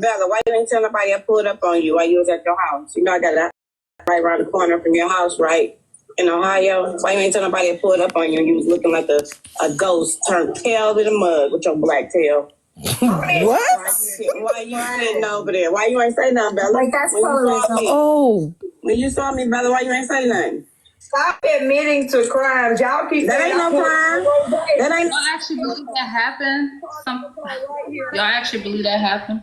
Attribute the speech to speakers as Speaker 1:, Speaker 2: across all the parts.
Speaker 1: Bella, why you ain't tell nobody I pulled up on you while you was at your house? You know I got that right around the corner from your house, right? In Ohio. Why you ain't tell nobody I pulled up on you and you was looking like a ghost turned tail in a mug with your black tail?
Speaker 2: What?
Speaker 1: Why you sitting over there? Why you ain't say nothing, Bella?
Speaker 3: Like, that's colorism.
Speaker 2: Oh.
Speaker 1: When you saw me, Bella, why you ain't say nothing?
Speaker 4: Stop admitting to crimes. Y'all keep
Speaker 1: that ain't no crime. That ain't.
Speaker 5: Y'all actually believe that happened? Y'all actually believe that happened?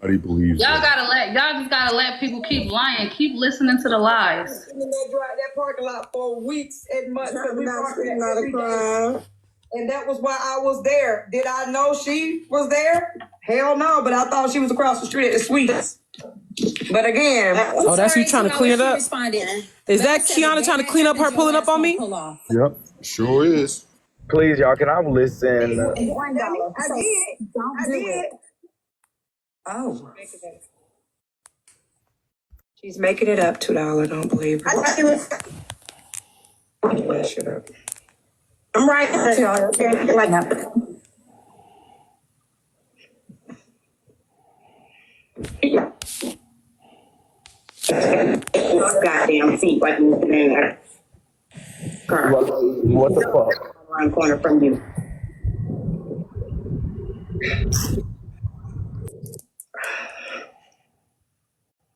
Speaker 6: How do you believe
Speaker 5: y'all just gotta let people keep lying. Keep listening to the lies.
Speaker 4: In that parking lot for weeks and months. We
Speaker 1: not a crime.
Speaker 4: And that was why I was there. Did I know she was there? Hell no, but I thought she was across the street at the Sweets. But again,
Speaker 2: that's you trying to clean it up? Is that Kiana trying to clean up her pulling up on me?
Speaker 6: Yep, sure is.
Speaker 7: Please, y'all, can I listen?
Speaker 3: $1.
Speaker 4: I did.
Speaker 3: Don't do it.
Speaker 4: Oh. She's making it up $2. Don't believe her. Shut up.
Speaker 1: I'm right there. Like goddamn feet like you in there.
Speaker 7: What the fuck?
Speaker 1: Around the corner from you.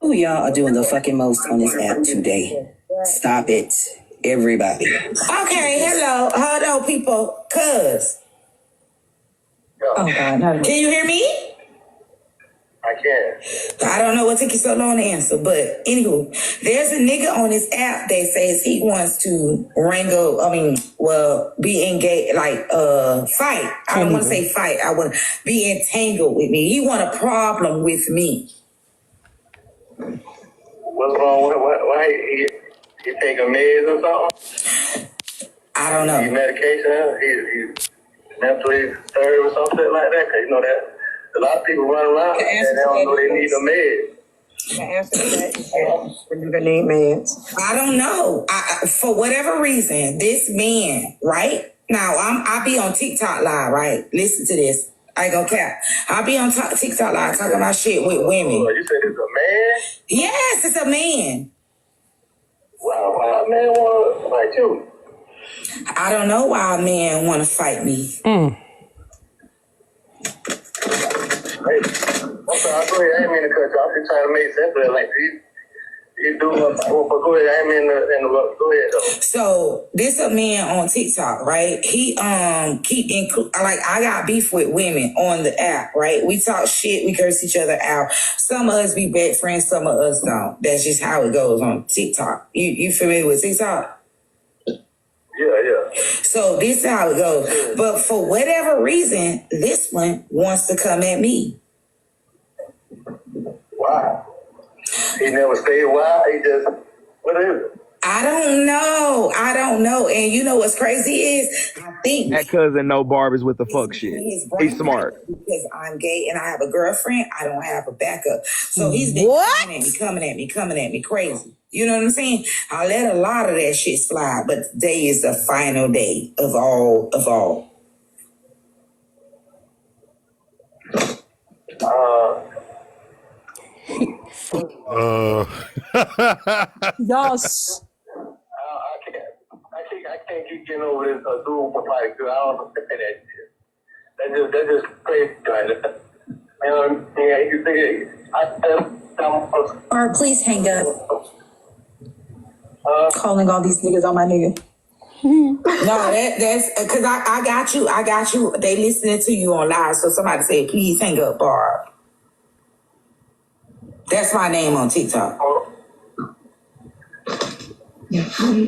Speaker 8: Who y'all are doing the fucking most on this app today? Stop it, everybody.
Speaker 9: Okay, hello, people. Cuz.
Speaker 3: Oh, God. No.
Speaker 9: Can you hear me?
Speaker 7: I can.
Speaker 9: I don't know what took you so long to answer, but anywho, there's a nigga on this app that says he wants to be engaged, fight. I don't want to say fight. I want to be entangled with me. He want a problem with me.
Speaker 7: What's wrong with why he taking meds or something?
Speaker 9: I don't know.
Speaker 7: He medication? He mentally disturbed or something like that? Cause you know that a lot of people run around and they don't know they need a med.
Speaker 4: The answer to that is yes. You're gonna need meds.
Speaker 9: I don't know. For whatever reason, this man, right? Now, I be on TikTok live, right? Listen to this. I ain't gonna cap. I be on TikTok live talking about shit with women.
Speaker 7: Oh, you said it's a man?
Speaker 9: Yes, it's a man.
Speaker 7: Wow, why a man want to fight you?
Speaker 9: I don't know why a man want to fight me.
Speaker 7: Hey, I'm sorry, go ahead. I ain't mean to cut you off. I'm just trying to make sense of it. Like, you do but go ahead. I ain't mean to interrupt. Go ahead, though.
Speaker 9: So, this a man on TikTok, right? He, I got beef with women on the app, right? We talk shit, we curse each other out. Some of us be best friends, some of us don't. That's just how it goes on TikTok. You familiar with TikTok?
Speaker 7: Yeah.
Speaker 9: So this is how it goes. But for whatever reason, this one wants to come at me.
Speaker 7: Wow. He never stayed wild. He just, what is it?
Speaker 9: I don't know. And you know what's crazy is, I think
Speaker 7: that cousin know Barbie's with the fuck shit. He's smart.
Speaker 9: Because I'm gay and I have a girlfriend, I don't have a backup. So he's been coming at me crazy. You know what I'm saying? I let a lot of that shit slide, but today is the final day of all.
Speaker 2: Yes.
Speaker 7: I can't keep getting over this dude for fight because I don't understand that shit. That just crazy kind of. You know, yeah, you think
Speaker 3: Or please hang up. Calling all these niggas on my nigga.
Speaker 9: No, that's because I got you. They listening to you on live. So somebody said, please hang up, Barb. That's my name on TikTok.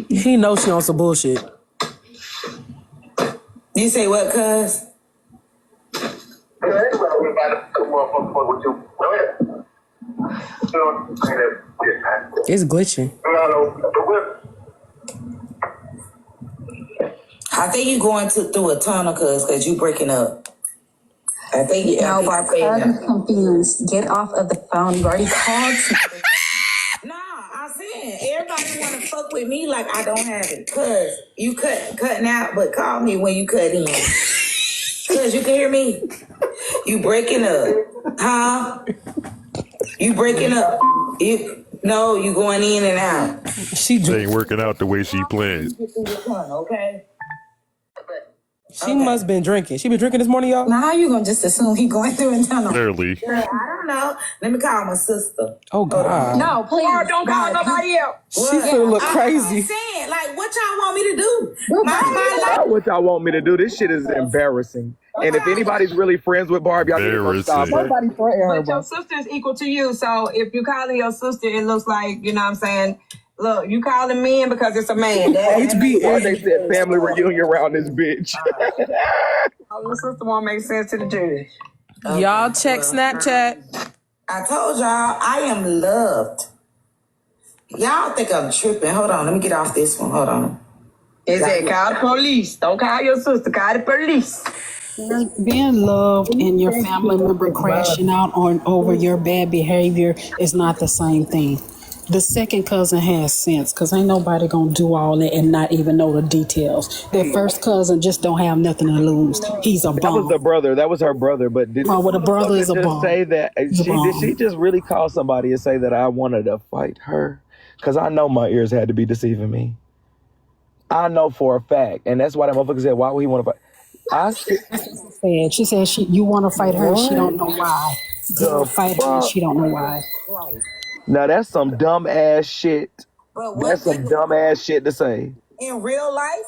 Speaker 2: He knows she on some bullshit.
Speaker 9: You say what, cuz?
Speaker 2: It's glitching.
Speaker 9: I think you going through a tunnel, cuz you breaking up. I think you.
Speaker 3: No, Barb, I'm confused. Get off of the phone. You already called.
Speaker 9: Nah, I'm saying everybody want to fuck with me like I don't have it. Cuz you cutting out, but call me when you cut in. Cuz you can hear me. You breaking up. Huh? You breaking up. No, you going in and out.
Speaker 2: She
Speaker 6: It ain't working out the way she planned.
Speaker 9: Okay?
Speaker 2: She must been drinking. She been drinking this morning, y'all?
Speaker 3: Now, how you gonna just assume he going through and tunnel?
Speaker 6: Clearly.
Speaker 9: Girl, I don't know. Let me call my sister.
Speaker 2: Oh, God.
Speaker 3: No, please.
Speaker 4: Or don't call
Speaker 3: God.
Speaker 4: nobody else.
Speaker 2: She finna look
Speaker 9: I'm
Speaker 2: crazy.
Speaker 9: saying, like, what y'all want me to do? My life.
Speaker 10: What y'all want me to do? This shit is embarrassing. And if anybody's really friends with Barb, y'all need to stop her.
Speaker 2: Nobody threatened her,
Speaker 4: But your
Speaker 2: bro.
Speaker 4: sister is equal to you. So if you calling your sister, it looks like, you know what I'm saying? Look, you calling men because it's a man.
Speaker 10: Why they said family reunion around this bitch?
Speaker 4: Your sister won't make sense to the jury.
Speaker 2: Y'all check Snapchat.
Speaker 9: I told y'all I am loved. Y'all think I'm tripping. Hold on. Let me get off this one. Hold on.
Speaker 4: It said call the police. Don't call your sister. Call the police.
Speaker 11: Being loved and your family member crashing out on over your bad behavior is not the same thing. The second cousin has sense because ain't nobody gonna do all that and not even know the details. Their first cousin just don't have nothing to lose. He's a bum.
Speaker 10: That was the brother. That was her brother. But did
Speaker 11: Oh, well, the brother is a
Speaker 10: just
Speaker 11: bum.
Speaker 10: say that?
Speaker 11: He's a
Speaker 10: Did
Speaker 11: bum.
Speaker 10: she just really call somebody and say that I wanted to fight her? Because I know my ears had to be deceiving me. I know for a fact, and that's why that motherfucker said, "Why would he want to fight?"
Speaker 11: She said you want to fight her. She don't know why. You want to fight her. She don't know why.
Speaker 10: Now that's some dumb ass shit.
Speaker 9: But
Speaker 10: That's some dumb ass shit to say.
Speaker 9: in real life,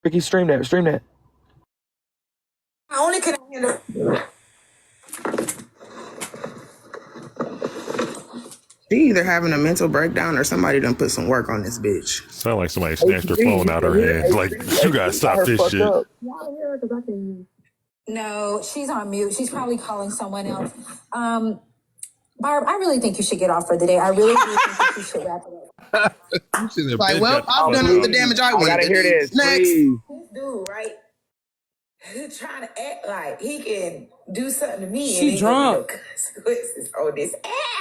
Speaker 10: Ricky, stream that. Stream that.
Speaker 9: I only can handle.
Speaker 12: She either having a mental breakdown or somebody done put some work on this bitch.
Speaker 6: Sound like somebody snatched her phone out of her hand. Like, you gotta stop this shit.
Speaker 3: No, she's on mute. She's probably calling someone else. Barb, I really think you should get off for the day. I really do think that you should wrap it up.
Speaker 12: Like, well, I've done all the damage I wanted
Speaker 10: gotta
Speaker 12: to
Speaker 10: hear
Speaker 12: do.
Speaker 10: this.
Speaker 12: Next.
Speaker 10: Please.
Speaker 9: This dude, right? He's trying to act like he can do something to me.
Speaker 2: She
Speaker 9: and
Speaker 2: drunk.
Speaker 9: consequences on this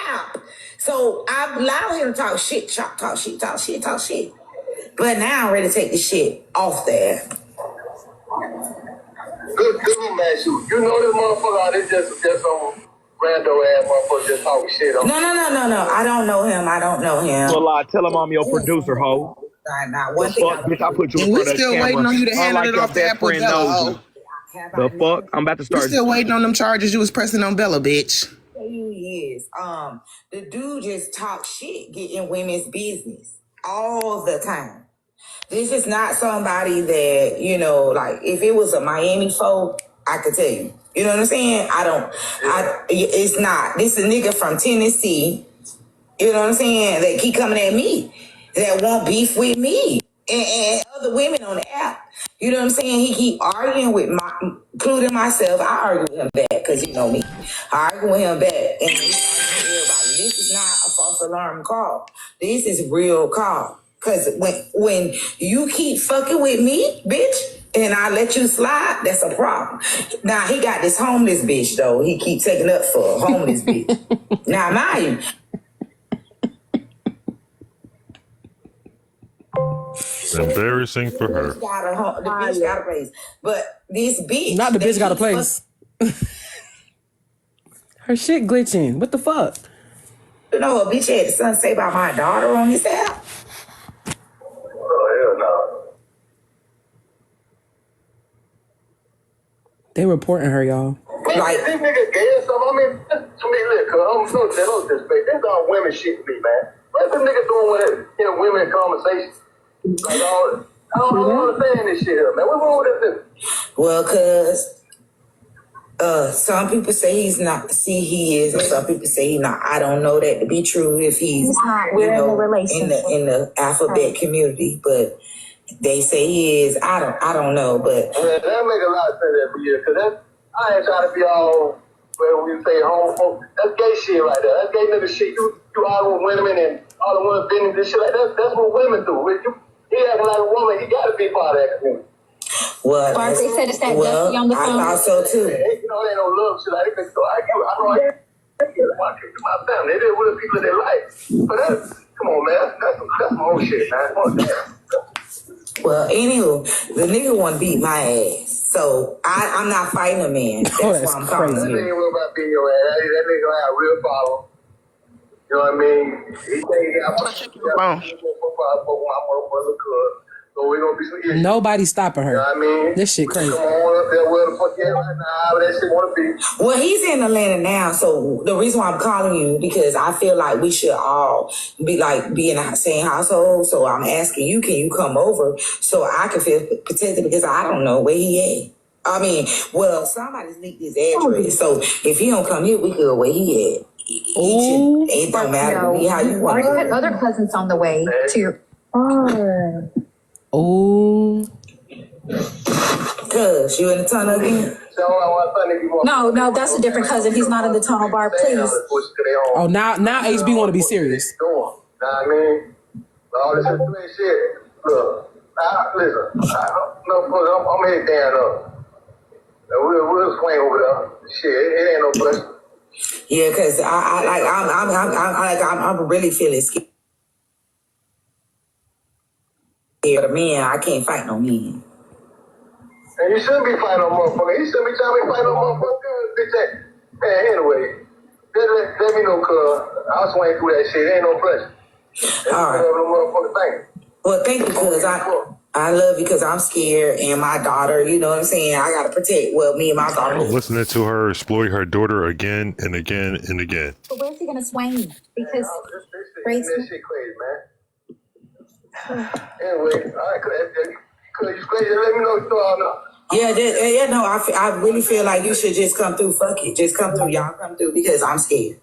Speaker 9: app. So I allow him to talk shit, talk shit. But now I'm ready to take the shit off there.
Speaker 7: Good man, you know this motherfucker, this just some random ass motherfucker just talking shit on.
Speaker 9: No. I don't know him.
Speaker 10: So lie, tell him I'm your producer, ho.
Speaker 9: Not one thing.
Speaker 10: Fuck, bitch, I put you in
Speaker 12: And we
Speaker 10: front of the
Speaker 12: still
Speaker 10: camera.
Speaker 12: waiting on you to handle
Speaker 10: Unlike
Speaker 12: it
Speaker 10: your
Speaker 12: off the
Speaker 10: best
Speaker 12: app with
Speaker 10: friend
Speaker 12: Bella,
Speaker 10: knows
Speaker 12: ho.
Speaker 10: you. The fuck? I'm about to
Speaker 12: We
Speaker 10: start.
Speaker 12: still waiting on them charges you was pressing on Bella, bitch.
Speaker 9: He is. The dude just talks shit, get in women's business all the time. This is not somebody that, you know, like if it was a Miami folk, I could tell you. You know what I'm saying? It's not. This is a nigga from Tennessee. You know what I'm saying? That keep coming at me. That want beef with me. And other women on the app. You know what I'm saying? He keep arguing with including myself. I argue with him back because you know me. I argue with him back. And everybody, this is not a false alarm call. This is real call. Because when you keep fucking with me, bitch, and I let you slide, that's a problem. Now, he got this homeless bitch, though. He keep taking up for a homeless bitch. Now, mind you,
Speaker 6: Embarrassing for her.
Speaker 9: the bitch got a place. But this bitch...
Speaker 2: Not the bitch got a place. Her shit glitching. What the fuck?
Speaker 9: You know what bitch had the son say about my daughter on his app?
Speaker 7: Oh, hell no.
Speaker 2: They reporting her, y'all.
Speaker 7: Like, these niggas gay or something. I mean, to me, look, don't disrespect. This all women shit to me, man. What's the nigga doing with it in women conversation? Like, I don't understand this shit here, man. What's wrong with this?
Speaker 9: Well, cause some people say he's not. See, he is, and some people say he's not. I don't know that to be true if he's
Speaker 3: not. We're in a relationship.
Speaker 9: in the alphabet community, but they say he is. I don't know, but
Speaker 7: Man, that make a lot of sense every year, cause that's, I ain't trying to be all, well, we say homo. That's gay shit right there. That's gay nigga shit. You argue with women and all the women been in this shit like that. That's what women do. He acting like a woman. He got to be part of that community.
Speaker 9: well,
Speaker 3: Barb, they said it's that dusty on the
Speaker 9: I
Speaker 3: phone.
Speaker 9: thought so too.
Speaker 7: You know, ain't no love shit like that. So I know I want to kick my family. They did with the people that they like. But that's, come on, man. That's some old shit, man.
Speaker 9: Well, anywho, the nigga want to beat my ass. So I'm not fighting a man. That's,
Speaker 2: Oh, that's
Speaker 9: why I'm calling
Speaker 2: crazy.
Speaker 7: That
Speaker 9: you.
Speaker 7: nigga will about being your ass. That nigga gonna have real problem. You know what I mean? He think he got
Speaker 12: Phone.
Speaker 7: so we gonna be some issues.
Speaker 2: Nobody's stopping
Speaker 7: You know what I
Speaker 2: her.
Speaker 7: mean?
Speaker 2: This shit crazy.
Speaker 7: Come on up there where the fuck you at right now, however that shit wanna be.
Speaker 9: Well, he's in Atlanta now, so the reason why I'm calling you because I feel like we should all be in the same household. So I'm asking you, can you come over so I can feel protected because I don't know where he at. I mean, well, somebody's leaked his address, so if he don't come here, we go where he at. It don't matter to me how you want
Speaker 3: You had
Speaker 9: to.
Speaker 3: other cousins on the way to your.
Speaker 2: Oh.
Speaker 9: Cuz you in the tunnel again?
Speaker 3: No, that's a different cousin. He's not in the tunnel, Barb. Please.
Speaker 2: Oh, now HB want to be serious.
Speaker 7: Know what I mean? All this shit. Look, listen, I'm head down up. We'll swing over there. Shit, it ain't no question.
Speaker 9: Yeah, cause I'm really feeling scared. But man, I can't fight no men.
Speaker 7: And you shouldn't be fighting no motherfucker. You shouldn't be trying to fight no motherfucker. Bitch, man, anyway, let me know, cuz. I'll swing through that shit. Ain't no pressure.
Speaker 9: All right.
Speaker 7: No motherfucking thing.
Speaker 9: Well, thank you, cuz I love you because I'm scared and my daughter, you know what I'm saying? I gotta protect me and my daughter.
Speaker 6: Listening to her exploit her daughter again and again and again.
Speaker 3: But where's he gonna swing? Because
Speaker 7: This shit crazy, man. Anyway, all right, cuz you crazy. Let me know what you all know.
Speaker 9: I really feel like you should just come through. Fuck it. Just come through. Y'all come through because I'm scared.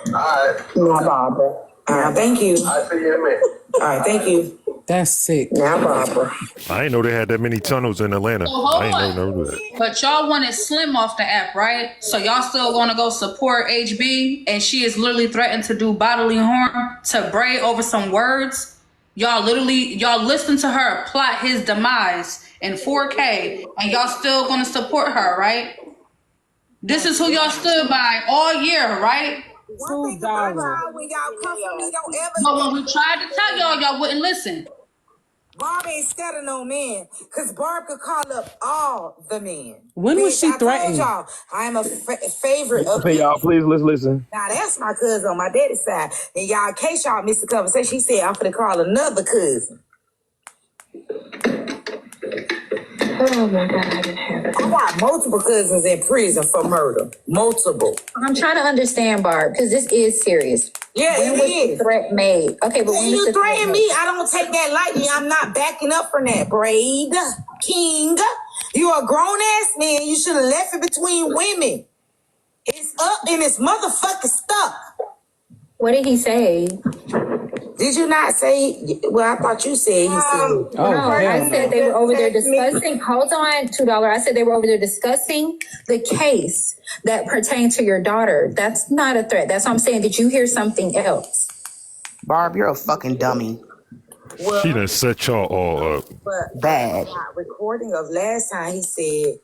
Speaker 7: All right.
Speaker 9: Now, Barbara. All right, thank you.
Speaker 7: I'll see you in a minute.
Speaker 9: All right, thank you.
Speaker 2: That's sick.
Speaker 9: Now, Barbara.
Speaker 6: I didn't know they had that many tunnels in Atlanta.
Speaker 5: So hold
Speaker 6: I didn't know
Speaker 5: on.
Speaker 6: that.
Speaker 5: But y'all wanted Slim off the app, right? So y'all still want to go support HB, and she is literally threatened to do bodily harm to Bray over some words. Y'all listen to her plot his demise in 4K, and y'all still gonna support her, right? This is who y'all stood by all year, right?
Speaker 2: $2.
Speaker 9: When y'all come for me, don't ever.
Speaker 5: But when we tried to tell y'all wouldn't listen.
Speaker 9: Barb ain't scared of no man, because Barb could call up all the men.
Speaker 2: When was she
Speaker 9: I told
Speaker 2: threatened?
Speaker 9: y'all, I am a favorite of
Speaker 10: Hey, y'all, please let's listen.
Speaker 9: Now, that's my cousin on my daddy's side. And y'all, in case y'all missed the conversation, she said, I'm going to call another cousin. Oh, my God, I didn't have it. I got multiple cousins in prison for murder. Multiple.
Speaker 3: I'm trying to understand, Barb, because this is serious.
Speaker 9: Yeah,
Speaker 3: when was the threat made? Okay, but when
Speaker 9: you
Speaker 3: was the
Speaker 9: threaten
Speaker 3: threat
Speaker 9: me,
Speaker 3: made?
Speaker 9: I don't take that lightly. I'm not backing up from that, Braid King. You're a grown-ass man. You should have left it between women. It's up and it's motherfucking stuck.
Speaker 3: What did he say?
Speaker 9: Did you not say? Well, I thought you said he said.
Speaker 2: Oh,
Speaker 3: No, I
Speaker 2: hell
Speaker 3: said
Speaker 2: no.
Speaker 3: they were over there discussing. Hold on, $2. I said they were over there discussing the case that pertained to your daughter. That's not a threat. That's what I'm saying. Did you hear something else?
Speaker 12: Barb, you're a fucking dummy.
Speaker 9: Well,
Speaker 6: She done set y'all all up.
Speaker 9: but
Speaker 12: Bad.
Speaker 9: recording of last time he said,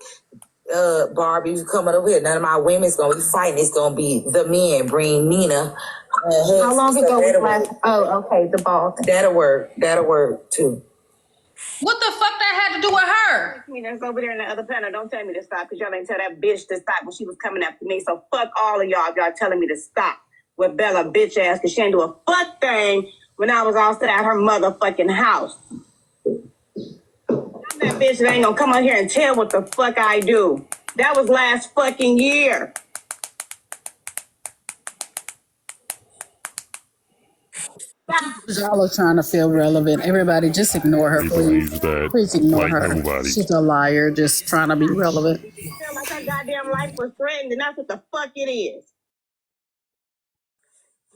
Speaker 9: Barbie, you coming over here. None of my women's gonna be fighting. It's gonna be the men. Bring Nina.
Speaker 3: How long ago was last? Oh, okay, the ball thing.
Speaker 9: That'll work. That'll work too.
Speaker 5: What the fuck that had to do with her?
Speaker 1: Me that's over there in the other panel. Don't tell me to stop because y'all ain't tell that bitch to stop when she was coming after me. So fuck all of y'all if y'all telling me to stop with Bella bitch ass because she ain't do a fuck thing when I was all set at her motherfucking house. I'm that bitch that ain't gonna come out here and tell what the fuck I do. That was last fucking year.
Speaker 11: Y'all are trying to feel relevant. Everybody, just ignore her,
Speaker 6: He
Speaker 11: please.
Speaker 6: believes that
Speaker 11: Please ignore
Speaker 6: like
Speaker 11: her.
Speaker 6: nobody.
Speaker 11: She's a liar, just trying to be relevant.
Speaker 1: Feel like her goddamn life was threatened, and that's what the fuck it is.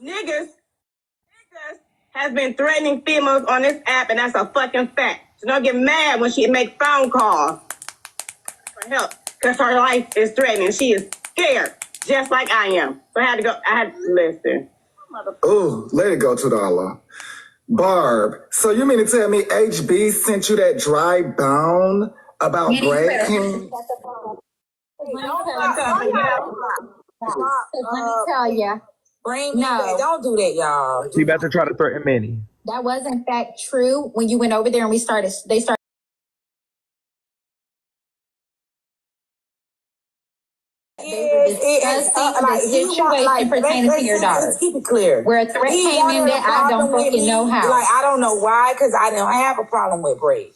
Speaker 1: Niggas has been threatening females on this app, and that's a fucking fact. So don't get mad when she make phone calls for help, because her life is threatened. She is scared, just like I am. So I had to listen.
Speaker 13: Ooh, let it go to the Allah. Barb, so you mean to tell me HB sent you that dry bone about Brad King?
Speaker 3: Let me tell you.
Speaker 9: Bring me back. Don't do that, y'all.
Speaker 10: She about to try to threaten Manny.
Speaker 3: That was in fact true when you went over there and they started They were discussing the situation pertaining to your daughter.
Speaker 9: Let's keep it clear.
Speaker 3: Where a threat
Speaker 9: He
Speaker 3: came in
Speaker 9: wanted a
Speaker 3: that I don't
Speaker 9: problem with
Speaker 3: fucking
Speaker 9: me.
Speaker 3: know how.
Speaker 9: Like, I don't know why, because I don't have a problem with Bray.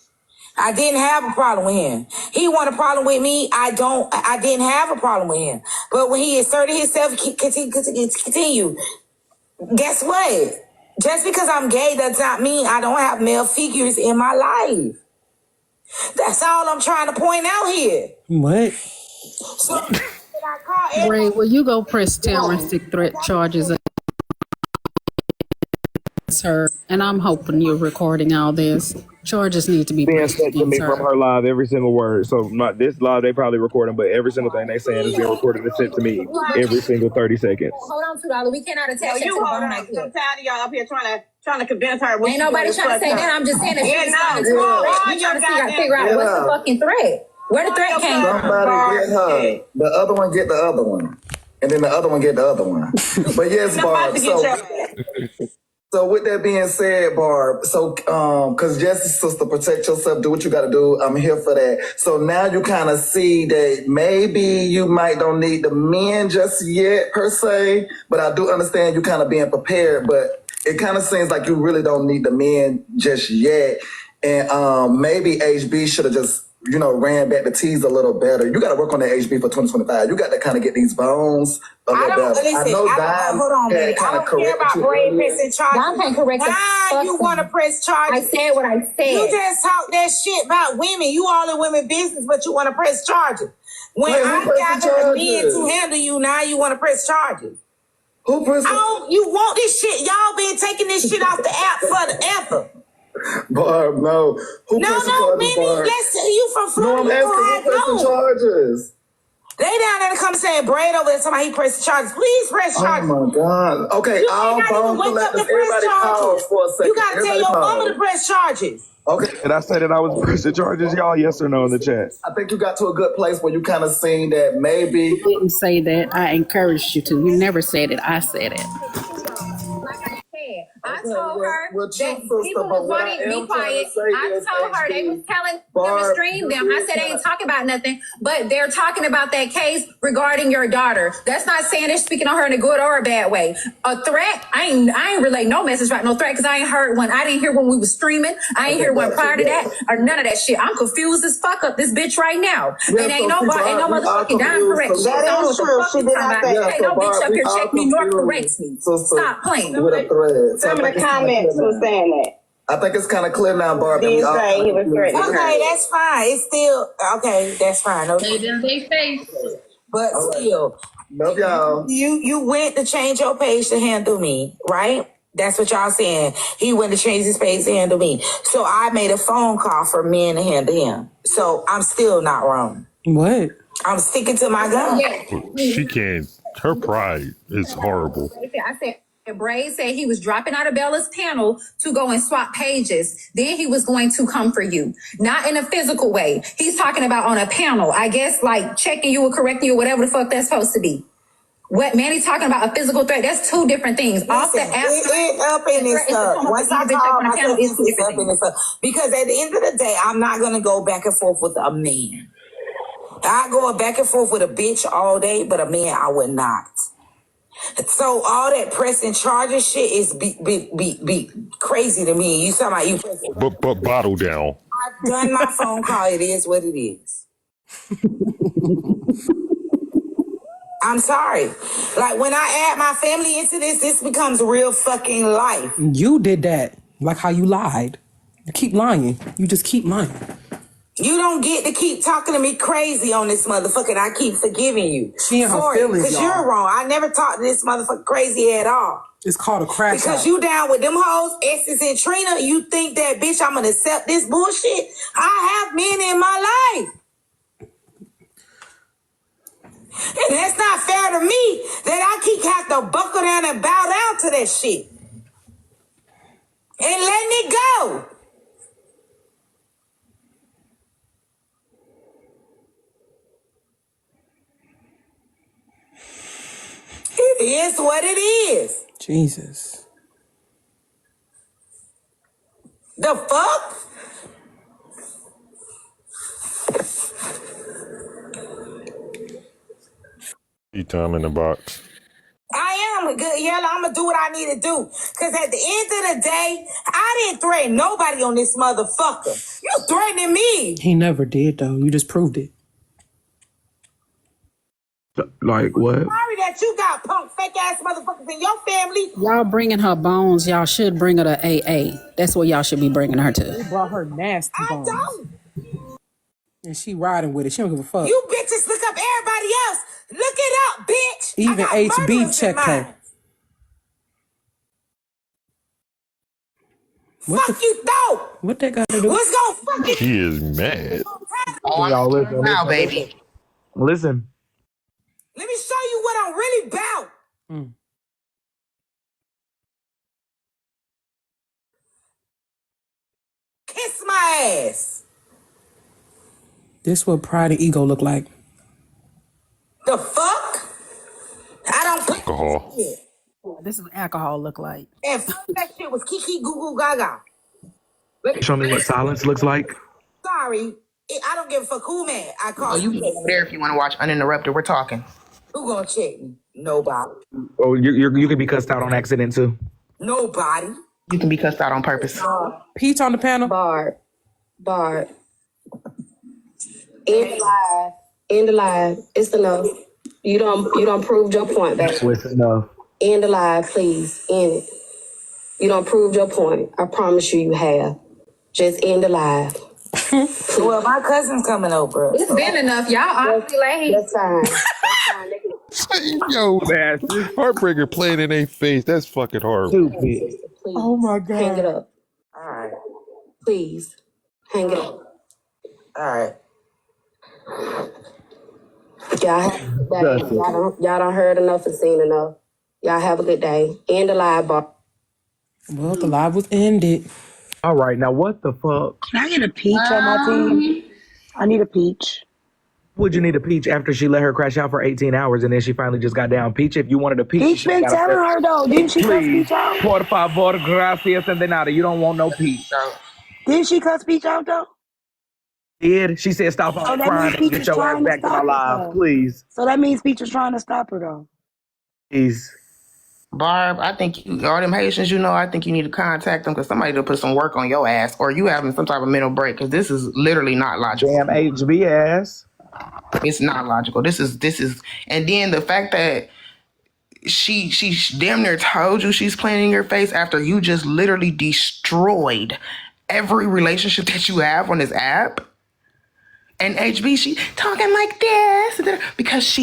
Speaker 9: I didn't have a problem with him. He wanted a problem with me. I didn't have a problem with him. But when he asserted himself, continue. Guess what? Just because I'm gay does not mean I don't have male figures in my life. That's all I'm trying to point out here.
Speaker 2: What?
Speaker 9: So, I call
Speaker 11: Ray, will you go press terroristic threat charges against her? And I'm hoping you're recording all this. Charges need to be
Speaker 10: Being
Speaker 11: pressed
Speaker 10: sent to me
Speaker 11: against
Speaker 10: from
Speaker 11: her.
Speaker 10: her live, every single word. So not this live, they probably recording, but every single thing they saying is being recorded and sent to me every single 30 seconds.
Speaker 3: Hold on, $2. We cannot attach that to the
Speaker 1: hold
Speaker 3: phone
Speaker 1: on.
Speaker 3: like
Speaker 1: I'm
Speaker 3: that.
Speaker 1: tired of y'all up here trying to convince her.
Speaker 3: Ain't nobody trying to say that. I'm just saying that she's responding to a threat. You trying to figure out what's the fucking threat. Where the threat came from.
Speaker 13: Somebody get her. The other one get the other one. And then the other one get the other one. But yes, Barb. So with that being said, Barb, so because Jesse's sister, protect yourself, do what you got to do. I'm here for that. So now you kind of see that maybe you might don't need the men just yet per se, but I do understand you kind of being prepared. But it kind of seems like you really don't need the men just yet, and maybe HB should have just ran back the tease a little better. You got to work on the HB for 2025. You got to kind of get these bones a little better.
Speaker 9: Hold on, baby. I don't care about Bray pressing charges.
Speaker 3: Don can't correct the
Speaker 9: Why you want to press charges?
Speaker 3: I said what I said.
Speaker 9: You just talk that shit about women. You all in women business, but you want to press charges. When I got the men to handle you, now you want to press charges.
Speaker 13: Who pressed?
Speaker 9: You want this shit? Y'all been taking this shit off the app forever.
Speaker 13: Barb, no. Who pressed the charges, Barb?
Speaker 9: Let's you from Florida.
Speaker 13: No, I'm asking who pressed the charges.
Speaker 9: They down there to come saying Braid over there. Somebody press the charges. Please press charges.
Speaker 13: Oh my God. Okay,
Speaker 9: You
Speaker 13: all
Speaker 9: ain't
Speaker 13: phone
Speaker 9: not even wake up to
Speaker 13: collectors,
Speaker 9: press
Speaker 13: everybody pause
Speaker 9: charges.
Speaker 13: for a second.
Speaker 9: You gotta tell your mama to press charges.
Speaker 13: Okay.
Speaker 10: Did I say that I was pressing charges, y'all? Yes or no in the chat?
Speaker 13: I think you got to a good place where you kind of seen that maybe.
Speaker 11: You didn't say that. I encouraged you to. You never said it. I said it.
Speaker 3: I told her
Speaker 13: Well,
Speaker 3: that
Speaker 13: sister,
Speaker 3: people
Speaker 13: but
Speaker 3: was
Speaker 13: what
Speaker 3: wanting
Speaker 13: I
Speaker 3: to
Speaker 13: am
Speaker 3: be quiet.
Speaker 13: trying to say
Speaker 3: I
Speaker 13: is,
Speaker 3: told her they
Speaker 13: HB,
Speaker 3: was telling them to
Speaker 13: Barb,
Speaker 3: stream them. I said they ain't talking about nothing, but they're talking about that case regarding your daughter. That's not saying they're speaking on her in a good or a bad way. A threat, I ain't relay no message about no threat because I ain't heard one. I didn't hear when we was streaming. I ain't hear one prior to that or none of that shit. I'm confused as fuck up this bitch right now.
Speaker 13: Yeah,
Speaker 3: and ain't
Speaker 13: so
Speaker 3: nobody, ain't no
Speaker 13: we are
Speaker 3: motherfucking dime
Speaker 13: confused.
Speaker 3: correct.
Speaker 13: So
Speaker 3: Shit,
Speaker 1: that
Speaker 3: don't know
Speaker 1: is
Speaker 3: what the
Speaker 1: true.
Speaker 3: fuck
Speaker 1: She
Speaker 3: you
Speaker 1: did
Speaker 3: talking
Speaker 1: not
Speaker 3: about.
Speaker 1: say
Speaker 3: Ain't no
Speaker 13: Barb,
Speaker 3: bitch up
Speaker 13: we
Speaker 3: here
Speaker 13: are
Speaker 3: check me nor
Speaker 13: confused.
Speaker 3: corrects me.
Speaker 13: So
Speaker 3: Stop playing.
Speaker 13: with a thread. So
Speaker 1: Some of the comments was saying that.
Speaker 13: I think it's kind of clear now, Barb. that we
Speaker 1: Did
Speaker 13: all
Speaker 1: say he was threatening her.
Speaker 9: Okay, that's fine. It's still okay. That's fine.
Speaker 5: They
Speaker 9: Okay.
Speaker 5: didn't they face.
Speaker 9: But still,
Speaker 13: Love y'all.
Speaker 9: you went to change your page to handle me, right? That's what y'all saying. He went to change his page to handle me. So I made a phone call for men to handle him. So I'm still not wrong.
Speaker 2: What?
Speaker 9: I'm sticking to my gun.
Speaker 6: She can't. Her pride is horrible.
Speaker 3: I said, Bray said he was dropping out of Bella's panel to go and swap pages. Then he was going to come for you. Not in a physical way. He's talking about on a panel. I guess like checking you or correcting you or whatever the fuck that's supposed to be. What Manny's talking about, a physical threat, that's two different things. Off the app.
Speaker 9: It up in this stuff. Once I call myself, it's up in this stuff. Because at the end of the day, I'm not going to go back and forth with a man. I go back and forth with a bitch all day, but a man I would not. So all that pressing charges shit is be crazy to me. You talking about you pressing.
Speaker 6: But bottle down.
Speaker 9: I've done my phone call. It is what it is. I'm sorry. Like when I add my family into this becomes real fucking life.
Speaker 2: You did that. Like how you lied. You keep lying. You just keep lying.
Speaker 9: You don't get to keep talking to me crazy on this motherfucker. And I keep forgiving you.
Speaker 2: She in her feelings,
Speaker 9: because
Speaker 2: y'all.
Speaker 9: you're wrong. I never talked to this motherfucker crazy at all.
Speaker 2: It's called a crash
Speaker 9: Because
Speaker 2: out.
Speaker 9: you down with them hoes, Essence and Trina, you think that, bitch, I'm going to accept this bullshit? I have men in my life. And that's not fair to me that I keep have to buckle down and bow down to that shit. And letting it go. It is what it is.
Speaker 2: Jesus.
Speaker 9: The fuck?
Speaker 6: Time in the box.
Speaker 9: I am a good yellow. I'm gonna do what I need to do. Cause at the end of the day, I didn't threaten nobody on this motherfucker. You threatening me.
Speaker 2: He never did though. You just proved it.
Speaker 10: Like what?
Speaker 9: Sorry that you got punk fake ass motherfuckers in your family.
Speaker 11: Y'all bringing her bones. Y'all should bring her to AA. That's what y'all should be bringing her to.
Speaker 2: They brought her nasty bones.
Speaker 9: Don't.
Speaker 2: And she riding with it. She don't give a fuck.
Speaker 9: You bitches look up everybody else. Look it up, bitch.
Speaker 2: Even
Speaker 9: I got
Speaker 2: HB
Speaker 9: murderers in
Speaker 2: checked her.
Speaker 9: mine. Fuck you, though.
Speaker 2: What that got to do?
Speaker 9: What's gonna fucking
Speaker 6: He is mad.
Speaker 12: Oh,
Speaker 10: Y'all
Speaker 12: I'm
Speaker 10: listen,
Speaker 12: now,
Speaker 10: listen,
Speaker 12: baby.
Speaker 10: Listen.
Speaker 9: let me show you what I'm really about. Kiss my ass.
Speaker 2: This what pride and ego look like.
Speaker 9: The fuck? I don't play
Speaker 6: Alcohol.
Speaker 9: shit.
Speaker 11: This is what alcohol look like.
Speaker 9: And fuck that shit was Kiki Goo Goo Gaga. Let me
Speaker 10: Show me what silence looks like.
Speaker 9: sorry. I don't give a fuck who mad. I
Speaker 12: Oh,
Speaker 9: call
Speaker 12: you can go over there if you want to watch Uninterrupted. We're talking.
Speaker 9: Who gonna check me? Nobody.
Speaker 10: Oh, you can be cussed out on accident too.
Speaker 9: Nobody.
Speaker 12: You can be cussed out on purpose.
Speaker 2: Peach on the panel.
Speaker 1: Barb. End the live. It's enough. You don't prove your point, baby.
Speaker 10: That's enough.
Speaker 1: End the live, please. End it. You don't prove your point. I promise you have. Just end the live.
Speaker 9: Well, my cousin's coming over.
Speaker 3: It's been enough. Y'all honestly late.
Speaker 1: That's fine. That's fine.
Speaker 6: Yo, man. Heartbreaker playing in their face. That's fucking horrible.
Speaker 10: Stupid.
Speaker 1: Please.
Speaker 2: Oh my God.
Speaker 1: Hang it up.
Speaker 9: All right.
Speaker 1: Please. Hang it up.
Speaker 9: All right.
Speaker 1: Y'all don't heard enough and seen enough. Y'all have a good day. End the live, Barb.
Speaker 2: Well, the live was ended.
Speaker 10: All right, now what the fuck?
Speaker 14: Can I get a peach on my team? I need a peach.
Speaker 10: Would you need a peach after she let her crash out for 18 hours and then she finally just got down? Peach, if you wanted a peach,
Speaker 14: Peach been telling her though, didn't she cuss Peach out?
Speaker 10: Por favor, gracias, and then nada. You don't want no peach.
Speaker 14: Didn't she cuss Peach out though?
Speaker 10: Did she said stop all
Speaker 14: Oh, that
Speaker 10: crying
Speaker 14: means
Speaker 10: and
Speaker 14: Peach
Speaker 10: get
Speaker 14: is
Speaker 10: your ass
Speaker 14: trying to
Speaker 10: back to my
Speaker 14: stop her,
Speaker 10: live,
Speaker 14: though.
Speaker 10: please?
Speaker 14: So that means Peach was trying to stop her though.
Speaker 10: Please.
Speaker 12: Barb, I think all them Haitians, I think you need to contact them because somebody to put some work on your ass, or you having some type of mental break because this is literally not logical.
Speaker 10: Damn HB ass.
Speaker 12: It's not logical. This is, and then the fact that she damn near told you she's playing in your face after you just literally destroyed every relationship that you have on this app. And HB, she talking like this because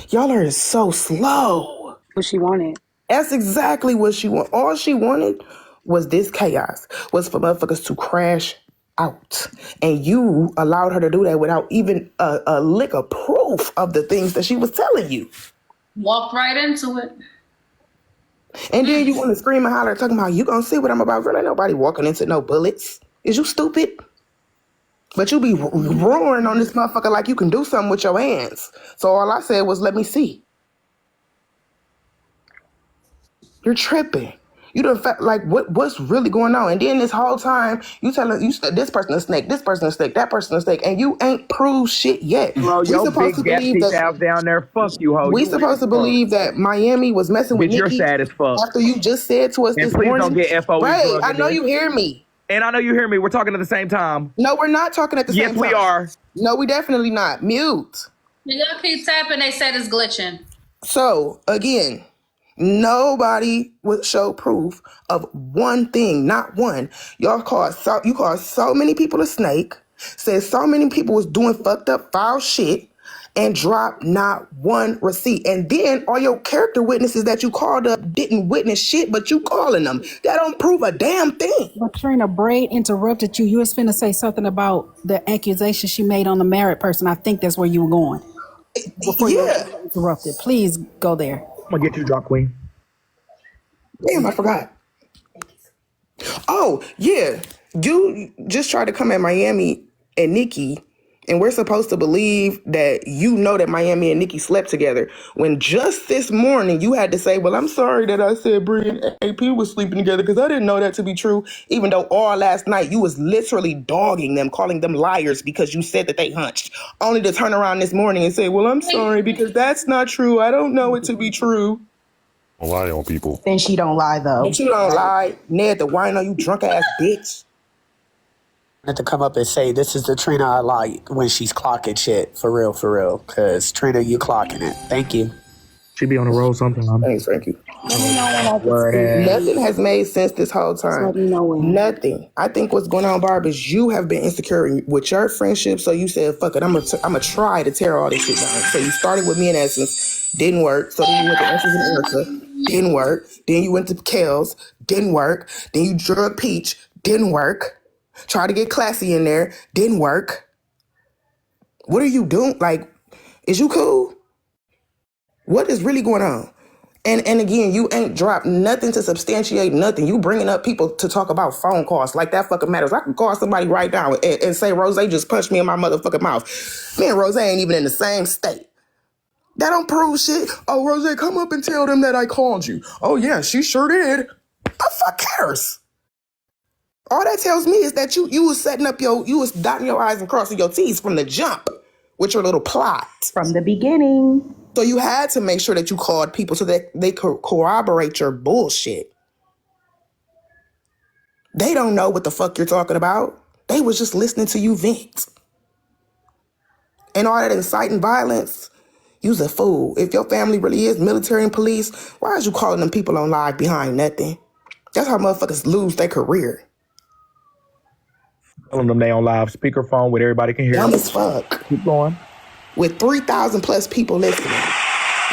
Speaker 12: y'all are so slow.
Speaker 14: What she wanted.
Speaker 12: That's exactly what she wanted. All she wanted was this chaos, was for motherfuckers to crash out. And you allowed her to do that without even a lick of proof of the things that she was telling you.
Speaker 5: Walked right into it.
Speaker 12: And then you want to scream and holler talking about, you gonna see what I'm about. Girl, ain't nobody walking into no bullets. Is you stupid? But you be roaring on this motherfucker like you can do something with your hands. So all I said was, let me see. You're tripping. You done like what's really going on? And then this whole time you said this person a snake, this person a snake, that person a snake, and you ain't proved shit yet.
Speaker 10: Bro, your big gassy mouth down there, fuck you, ho.
Speaker 12: We supposed to believe that Miami was messing with
Speaker 10: Bitch, you're
Speaker 12: Nikki
Speaker 10: sad as fuck.
Speaker 12: after you just said to us
Speaker 10: And
Speaker 12: this
Speaker 10: please
Speaker 12: morning.
Speaker 10: don't get FOE
Speaker 12: Right,
Speaker 10: drug
Speaker 12: I
Speaker 10: in
Speaker 12: know
Speaker 10: this.
Speaker 12: you hear me.
Speaker 10: And I know you hear me. We're talking at the same time.
Speaker 12: No, we're not talking at the same
Speaker 10: Yes,
Speaker 12: time.
Speaker 10: we are.
Speaker 12: No, we definitely not. Mute.
Speaker 5: Y'all keep tapping. They said it's glitching.
Speaker 12: So again, nobody would show proof of one thing, not one. You called so many people a snake, said so many people was doing fucked up foul shit, and dropped not one receipt. And then all your character witnesses that you called up didn't witness shit, but you calling them. That don't prove a damn thing.
Speaker 11: But Trina, Braid interrupted you. You was finna say something about the accusation she made on the married person. I think that's where you were going. Before you were interrupted. Please go there.
Speaker 10: I'm gonna get you, drop queen.
Speaker 12: Damn, I forgot. Oh, yeah. You just tried to come at Miami and Nikki And we're supposed to believe that you know that Miami and Nikki slept together. When just this morning you had to say, well, I'm sorry that I said Bree and AP was sleeping together because I didn't know that to be true. Even though all last night you was literally dogging them, calling them liars because you said that they hunched. Only to turn around this morning and say, well, I'm sorry because that's not true. I don't know it to be true.
Speaker 6: Don't lie on people.
Speaker 14: Then she don't lie though.
Speaker 12: But you don't lie. Ned the wino, you drunk ass bitch.
Speaker 15: To come up and say this is the Trina I like when she's clocking shit for real, because Trina, you clocking it. Thank you.
Speaker 10: She be on the road sometimes.
Speaker 12: Thanks, thank you.
Speaker 14: Let me know when I can speak.
Speaker 12: Nothing has made sense this whole time.
Speaker 14: Let me know when.
Speaker 12: Nothing. I think what's going on, Barb, is you have been insecure with your friendship, so you said, fuck it, I'm gonna try to tear all this shit down. So you started with me in Essence, didn't work. So then you went to Essence and Erica, didn't work. Then you went to Kels, didn't work. Then you drug Peach, didn't work. Tried to get Classy in there, didn't work. What are you doing? Like, is you cool? What is really going on? And again, you ain't dropped nothing to substantiate nothing. You bringing up people to talk about phone calls like that fucking matters. I can call somebody right now and say, Rose just punched me in my motherfucking mouth. Me and Rose ain't even in the same state. That don't prove shit. Oh, Rose, come up and tell them that I called you. Oh, yeah, she sure did. The fuck cares? All that tells me is that you was setting up you was dotting your I's and crossing your T's from the jump with your little plot.
Speaker 14: From the beginning.
Speaker 12: So you had to make sure that you called people so that they could corroborate your bullshit. They don't know what the fuck you're talking about. They was just listening to you vent. And all that inciting violence, you's a fool. If your family really is military and police, why is you calling them people on live behind nothing? That's how motherfuckers lose their career.
Speaker 10: Telling them they on live speakerphone where everybody can hear.
Speaker 12: Dumb as fuck.
Speaker 10: Keep going.
Speaker 12: With 3,000 plus people listening.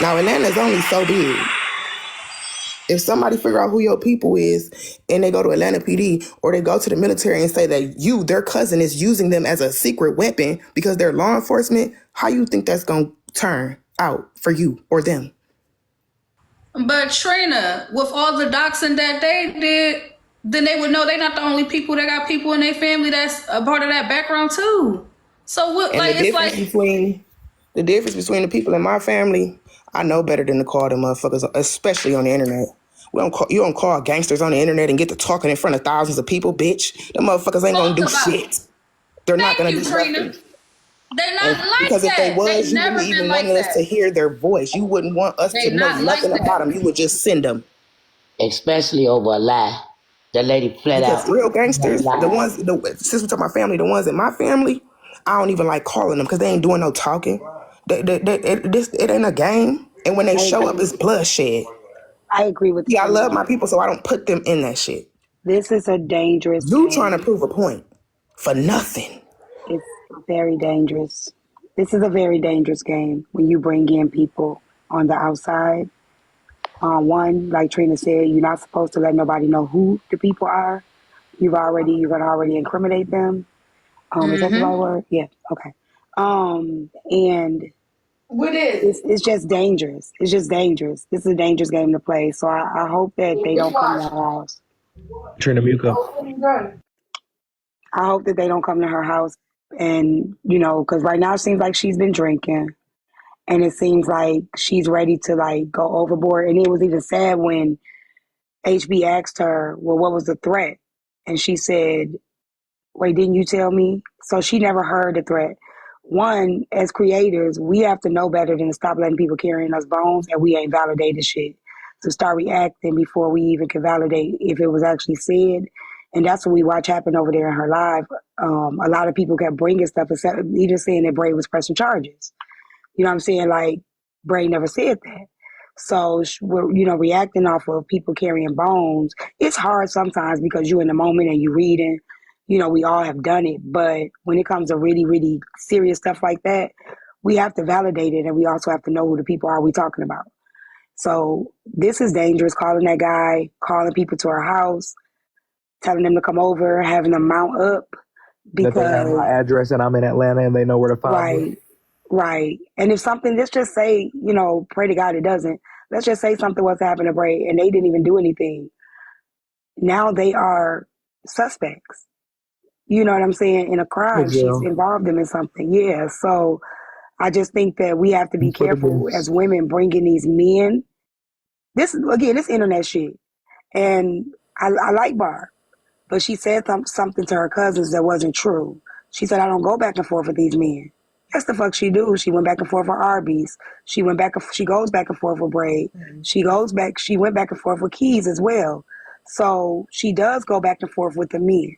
Speaker 12: Now, Atlanta's only so big. If somebody figure out who your people is and they go to Atlanta PD or they go to the military and say that their cousin, is using them as a secret weapon because they're law enforcement, how you think that's going to turn out for you or them?
Speaker 5: But Trina, with all the doxing that they did, then they would know they're not the only people that got people in their family that's a part of that background too. So what?
Speaker 12: And
Speaker 5: like
Speaker 12: the
Speaker 5: it's like
Speaker 12: the difference between the people in my family, I know better than to call them motherfuckers, especially on the internet. You don't call gangsters on the internet and get to talking in front of thousands of people, bitch. Them motherfuckers ain't gonna do shit. They're not gonna do nothing.
Speaker 5: They're not like
Speaker 12: because
Speaker 5: that.
Speaker 12: if they was, you
Speaker 5: never
Speaker 12: wouldn't even
Speaker 5: been like
Speaker 12: want us
Speaker 5: that.
Speaker 12: to hear their voice. You wouldn't want us
Speaker 5: They
Speaker 12: to know
Speaker 5: not
Speaker 12: nothing
Speaker 5: like
Speaker 12: about
Speaker 5: that.
Speaker 12: them. You would just send them.
Speaker 8: Especially over a lie. The lady flat
Speaker 12: Because
Speaker 8: out.
Speaker 12: real gangsters, since we talk about family, the ones in my family, I don't even like calling them because they ain't doing no talking. It ain't a game. And when they show up, it's bloodshed.
Speaker 14: I agree with you.
Speaker 12: Yeah, I love my people, so I don't put them in that shit.
Speaker 14: This is a dangerous
Speaker 12: You
Speaker 14: game.
Speaker 12: trying to prove a point for nothing.
Speaker 14: It's very dangerous. This is a very dangerous game when you bring in people on the outside. One, like Trina said, you're not supposed to let nobody know who the people are. You're gonna already incriminate them. Is that the right word? Yeah. Okay. And
Speaker 5: What is?
Speaker 14: it's just dangerous. It's just dangerous. This is a dangerous game to play. So I hope that they don't come to her house.
Speaker 10: Trina Muka.
Speaker 14: I hope that they don't come to her house, and because right now it seems like she's been drinking. And it seems like she's ready to go overboard. And it was even sad when HB asked her, well, what was the threat? And she said, wait, didn't you tell me? So she never heard the threat. One, as creators, we have to know better than to stop letting people carrying us bones, and we ain't validated shit. So start reacting before we even can validate if it was actually said. And that's what we watch happen over there in her live. A lot of people kept bringing stuff, even saying that Bray was pressing charges. You know what I'm saying? Like, Bray never said that. So we're, reacting off of people carrying bones. It's hard sometimes because you're in the moment and you're reading. We all have done it. But when it comes to really, really serious stuff like that, we have to validate it. And we also have to know who the people are we talking about. So this is dangerous, calling that guy, calling people to our house, telling them to come over, having them mount up.
Speaker 10: Because that they have my address and I'm in Atlanta and they know where to find me.
Speaker 14: Right. And if something, let's just say, pray to God it doesn't. Let's just say something was to happen to Bray and they didn't even do anything. Now they are suspects. you know what I'm saying, in a crime.
Speaker 10: Good
Speaker 14: She's
Speaker 10: girl.
Speaker 14: involved in something. Yeah. So I just think that we have to be
Speaker 10: For the
Speaker 14: careful
Speaker 10: best.
Speaker 14: as women bringing these men. This internet shit. And I like Barb, but she said something to her cousins that wasn't true. She said, I don't go back and forth with these men. Yes, the fuck she do. She went back and forth with Arby's. She goes back and forth with Braid. She went back and forth with Keys as well. So she does go back and forth with the men,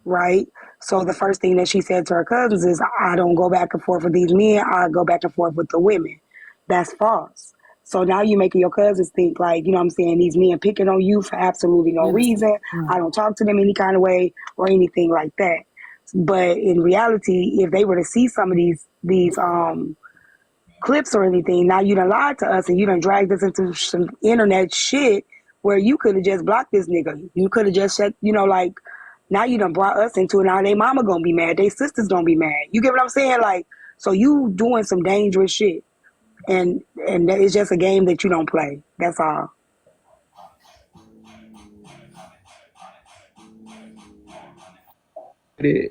Speaker 14: right? So the first thing that she said to her cousins is, I don't go back and forth with these men. I go back and forth with the women. That's false. So now you're making your cousins think like, you know what I'm saying, these men picking on you for absolutely no reason. I don't talk to them any kind of way or anything like that. But in reality, if they were to see some of these clips or anything, now you done lied to us and you done dragged us into some internet shit where you could have just blocked this nigga. You could have just said, you know, like, now you done brought us into it. Now they mama gonna be mad. They sisters gonna be mad. You get what I'm saying? Like, so you doing some dangerous shit. And it's just a game that you don't play. That's all.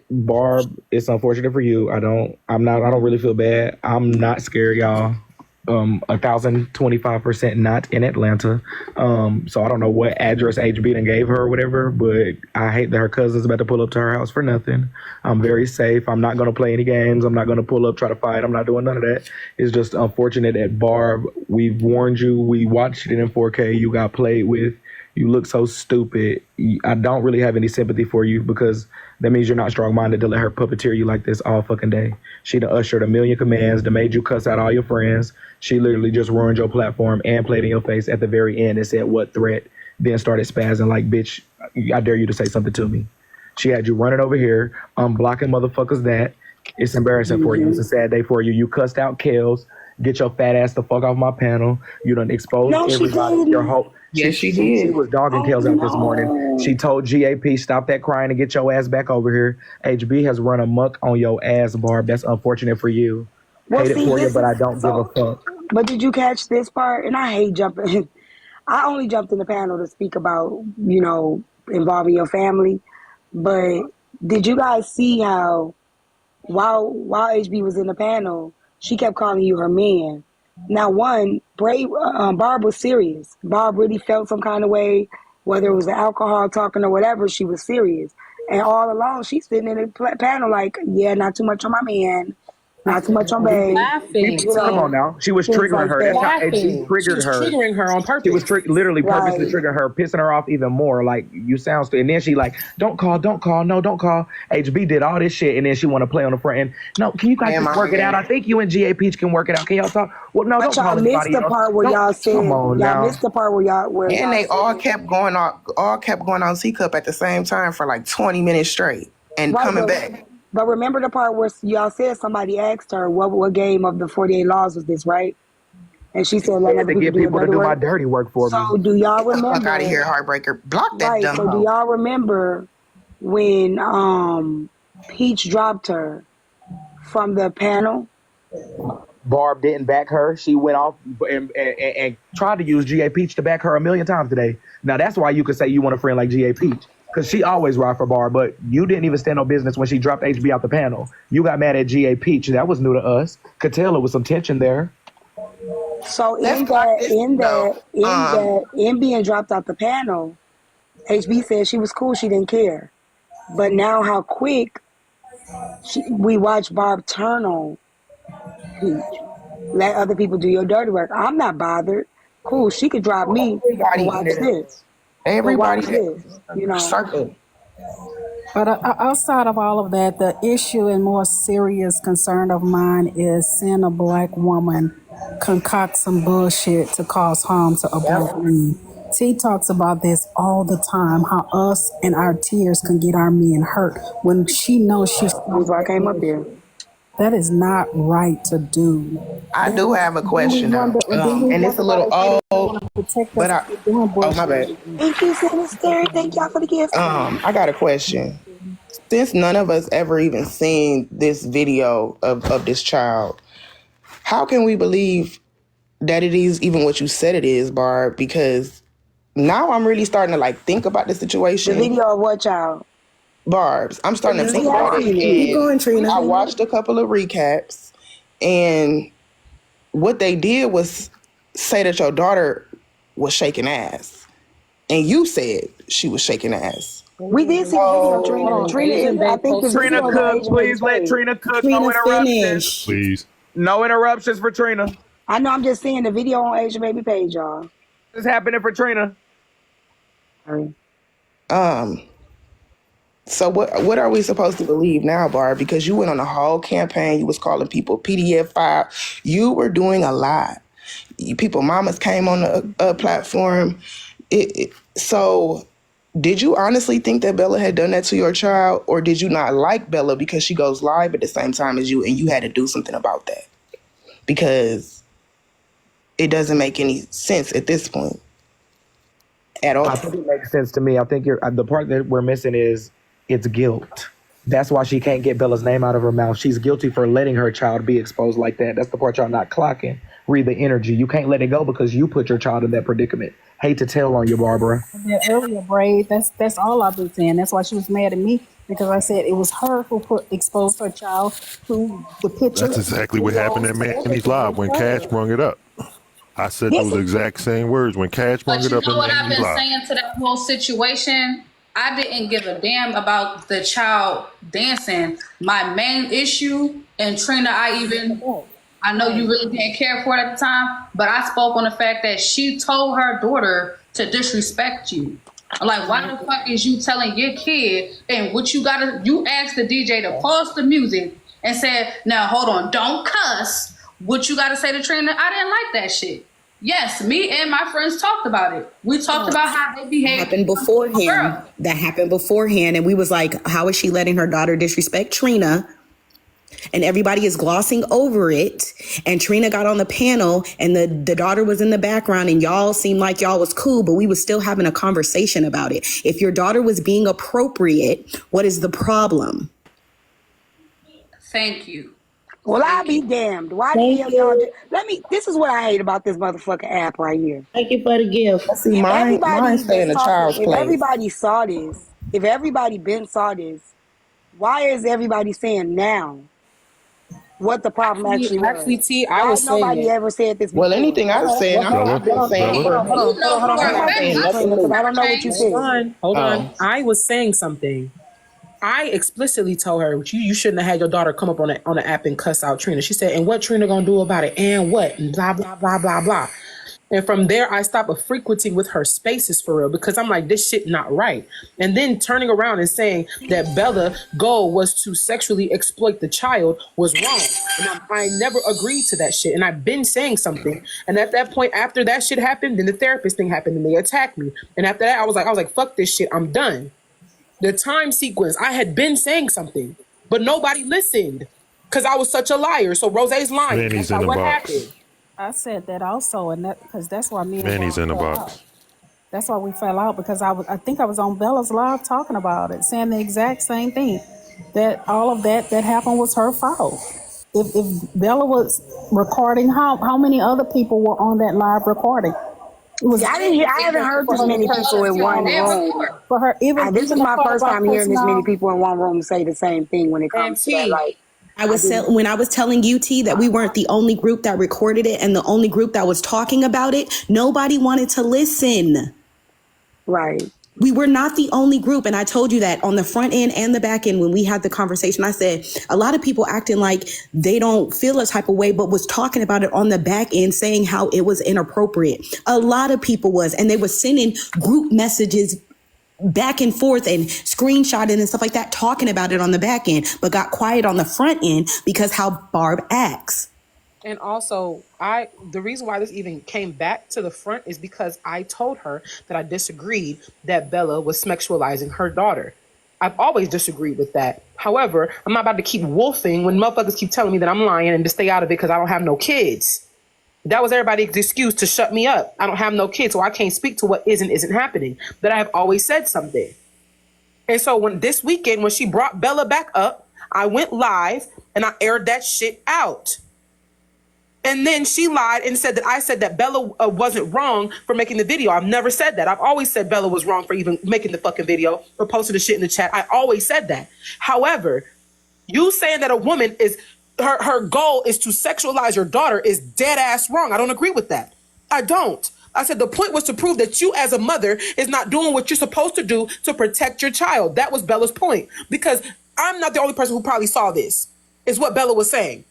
Speaker 10: Barb, it's unfortunate for you. I don't really feel bad. I'm not scared, y'all. 1,025% not in Atlanta. So I don't know what address HB done gave her or whatever, but I hate that her cousin's about to pull up to her house for nothing. I'm very safe. I'm not going to play any games. I'm not going to pull up, try to fight. I'm not doing none of that. It's just unfortunate that Barb, we've warned you. We watched it in 4K. You got played with. You look so stupid. I don't really have any sympathy for you because that means you're not strong-minded to let her puppeteer you like this all fucking day. She done ushered a million commands, done made you cuss out all your friends. She literally just ruined your platform and played in your face at the very end and said, what threat? Then started spazzing like, bitch, I dare you to say something to me. She had you running over here, blocking motherfuckers that. It's embarrassing for you. It's a sad day for you. You cussed out Kels. Get your fat ass the fuck off my panel. You done exposed everybody. Your whole...
Speaker 12: Yes, she did.
Speaker 10: She was dogging Kels out this morning. She told GAP, stop that crying and get your ass back over here. HB has run amok on your ass, Barb. That's unfortunate for you. Hate it for you, but I don't give a fuck.
Speaker 14: But did you catch this part? And I hate jumping. I only jumped in the panel to speak about, you know, involving your family. But did you guys see how while HB was in the panel, she kept calling you her man? Now, Barb was serious. Barb really felt some kind of way, whether it was the alcohol talking or whatever, she was serious. And all along, she's sitting in the panel like, yeah, not too much on my man, not too much on babe.
Speaker 2: Laughing.
Speaker 10: Come on now. She was triggering her. That's how HB triggered her.
Speaker 2: She was triggering her on purpose.
Speaker 10: She was literally purposely triggering her, pissing her off even more. Like, you sound stupid. And then she like, don't call. No, don't call. HB did all this shit, and then she want to play on the front end. No, can you guys just work it out? I think you and GA Peach can work it out. Can y'all talk? Well, no, don't call anybody.
Speaker 14: Missed the part where y'all said.
Speaker 10: Come on now.
Speaker 14: Y'all missed the part where y'all.
Speaker 12: And they all kept going on C-Cup at the same time for like 20 minutes straight and coming back.
Speaker 14: But remember the part where y'all said somebody asked her what game of the 48 Laws was this, right? And she said, "Let
Speaker 10: to get people to do my dirty work for me."
Speaker 14: So do y'all remember?
Speaker 12: Fuck out of here, Heartbreaker! Block that dumb.
Speaker 14: So do y'all remember when Peach dropped her from the panel?
Speaker 10: Barb didn't back her. She went off and tried to use GA Peach to back her a million times today. Now that's why you could say you want a friend like GA Peach. Because she always ride for Barb, but you didn't even stand on business when she dropped HB out the panel. You got mad at GA Peach. That was new to us. Could tell there was some tension there.
Speaker 14: So in being dropped out the panel, HB said she was cool, she didn't care. But now how quick we watch Barb turn on Peach. Let other people do your dirty work. I'm not bothered. Cool, she could drop me and watch this.
Speaker 12: Everybody,
Speaker 14: you know.
Speaker 12: Circle.
Speaker 11: But outside of all of that, the issue and more serious concern of mine is seeing a black woman concoct some bullshit to cause harm to a black man. T talks about this all the time, how us and our tears can get our men hurt when she knows she's...
Speaker 14: That's why I came up here.
Speaker 11: That is not right to do.
Speaker 12: I do have a question though, and it's a little old, but oh my bad.
Speaker 14: Thank you, Sinister. Thank y'all for the gift.
Speaker 12: I got a question. Since none of us ever even seen this video of this child, how can we believe that it is even what you said it is, Barb? Because now I'm really starting to like think about the situation.
Speaker 14: The video of what child?
Speaker 12: Barbs, I'm starting to think about it.
Speaker 8: Keep going, Trina.
Speaker 12: I watched a couple of recaps, and what they did was say that your daughter was shaking ass, and you said she was shaking ass.
Speaker 14: We did see the video, Trina. I think the
Speaker 10: Trina
Speaker 14: video
Speaker 10: cook,
Speaker 14: was
Speaker 10: please let
Speaker 14: page.
Speaker 10: Trina cook.
Speaker 8: Trina,
Speaker 10: No interruptions.
Speaker 8: finish.
Speaker 6: Please.
Speaker 10: No interruptions for Trina.
Speaker 14: I know. I'm just seeing the video on Asian Baby page, y'all.
Speaker 10: What's happening for Trina?
Speaker 12: So what are we supposed to believe now, Barb? Because you went on a whole campaign. You was calling people PDF file. You were doing a lot. People, mamas came on a platform. So did you honestly think that Bella had done that to your child, or did you not like Bella because she goes live at the same time as you and you had to do something about that? Because it doesn't make any sense at this point at all.
Speaker 10: I think it makes sense to me. I think the part that we're missing is it's guilt. That's why she can't get Bella's name out of her mouth. She's guilty for letting her child be exposed like that. That's the part y'all not clocking. Read the energy. You can't let it go because you put your child in that predicament. Hate to tell on you, Barbara.
Speaker 11: That earlier, Braid, that's all I've been saying. That's why she was mad at me, because I said it was her who exposed her child to the picture.
Speaker 6: That's exactly what happened at Manny's Live when Cash brung it up. I said those exact same words when Cash brung
Speaker 5: But
Speaker 6: it
Speaker 5: you
Speaker 6: up
Speaker 5: know
Speaker 6: in
Speaker 5: what I've
Speaker 6: Manny's
Speaker 5: been
Speaker 6: Live.
Speaker 5: saying to that whole situation? I didn't give a damn about the child dancing. My main issue, and Trina, I know you really didn't care for it at the time, but I spoke on the fact that she told her daughter to disrespect you. Like, why the fuck is you telling your kid, and what you asked the DJ to pause the music and said, now hold on, don't cuss. What you gotta say to Trina? I didn't like that shit. Yes, me and my friends talked about it. We talked about how they behaved.
Speaker 8: That happened beforehand. And we was like, how is she letting her daughter disrespect Trina? And everybody is glossing over it. And Trina got on the panel and the daughter was in the background and y'all seemed like y'all was cool, but we was still having a conversation about it. If your daughter was being appropriate, what is the problem?
Speaker 5: Thank you.
Speaker 14: Well, I'll be damned. Why the hell y'all this is what I hate about this motherfucking app right here.
Speaker 8: Thank you for the gift.
Speaker 12: See, mine stay in a child's
Speaker 14: If
Speaker 12: place.
Speaker 14: everybody saw this, if everybody been saw this, why is everybody saying now what the problem actually was?
Speaker 2: Actually, T, I was saying
Speaker 14: nobody
Speaker 2: it.
Speaker 14: ever said this before?
Speaker 12: Well, anything I've said, I've been saying for
Speaker 14: I don't know what you said.
Speaker 2: Hold on. I was saying something. I explicitly told her you shouldn't have had your daughter come up on the app and cuss out Trina. She said, and what Trina gonna do about it? And what? And blah, blah, blah, blah, blah. And from there, I stopped frequenting with her spaces for real, because I'm like, this shit not right. And then turning around and saying that Bella's goal was to sexually exploit the child was wrong. And I never agreed to that shit. And I've been saying something. And at that point, after that shit happened, then the therapist thing happened and they attacked me. And after that, I was like, fuck this shit. I'm done. The time sequence, I had been saying something, but nobody listened because I was such a liar. So Rose's lying.
Speaker 6: Manny's
Speaker 2: That's
Speaker 6: in
Speaker 2: not
Speaker 6: the
Speaker 2: what
Speaker 6: box.
Speaker 2: happened.
Speaker 11: I said that also, and that because that's why me and
Speaker 6: Manny's in the
Speaker 11: fell
Speaker 6: box.
Speaker 11: out. That's why we fell out, because I think I was on Bella's Live talking about it, saying the exact same thing, that all of that happened was her fault. If Bella was recording, how many other people were on that live recording?
Speaker 14: I haven't heard this many people in one room.
Speaker 11: For her,
Speaker 14: This is my first time hearing this many people in one room say the same thing when it comes to that. Like,
Speaker 8: When I was telling UT that we weren't the only group that recorded it and the only group that was talking about it, nobody wanted to listen.
Speaker 14: Right.
Speaker 8: We were not the only group. And I told you that on the front end and the back end when we had the conversation. I said, a lot of people acting like they don't feel a type of way, but was talking about it on the back end, saying how it was inappropriate. A lot of people was, and they were sending group messages back and forth and screenshotting and stuff like that, talking about it on the back end, but got quiet on the front end because how Barb acts.
Speaker 2: And also, the reason why this even came back to the front is because I told her that I disagreed that Bella was sexualizing her daughter. I've always disagreed with that. However, I'm not about to keep wolfing when motherfuckers keep telling me that I'm lying and to stay out of it because I don't have no kids. That was everybody's excuse to shut me up. I don't have no kids, so I can't speak to what isn't happening. But I have always said something. And so this weekend, when she brought Bella back up, I went live and I aired that shit out. And then she lied and said that I said that Bella wasn't wrong for making the video. I've never said that. I've always said Bella was wrong for even making the fucking video or posting the shit in the chat. I always said that. However, you saying that a woman is her goal is to sexualize your daughter is dead ass wrong. I don't agree with that. I don't. I said the point was to prove that you as a mother is not doing what you're supposed to do to protect your child. That was Bella's point. Because I'm not the only person who probably saw this, is what Bella was saying.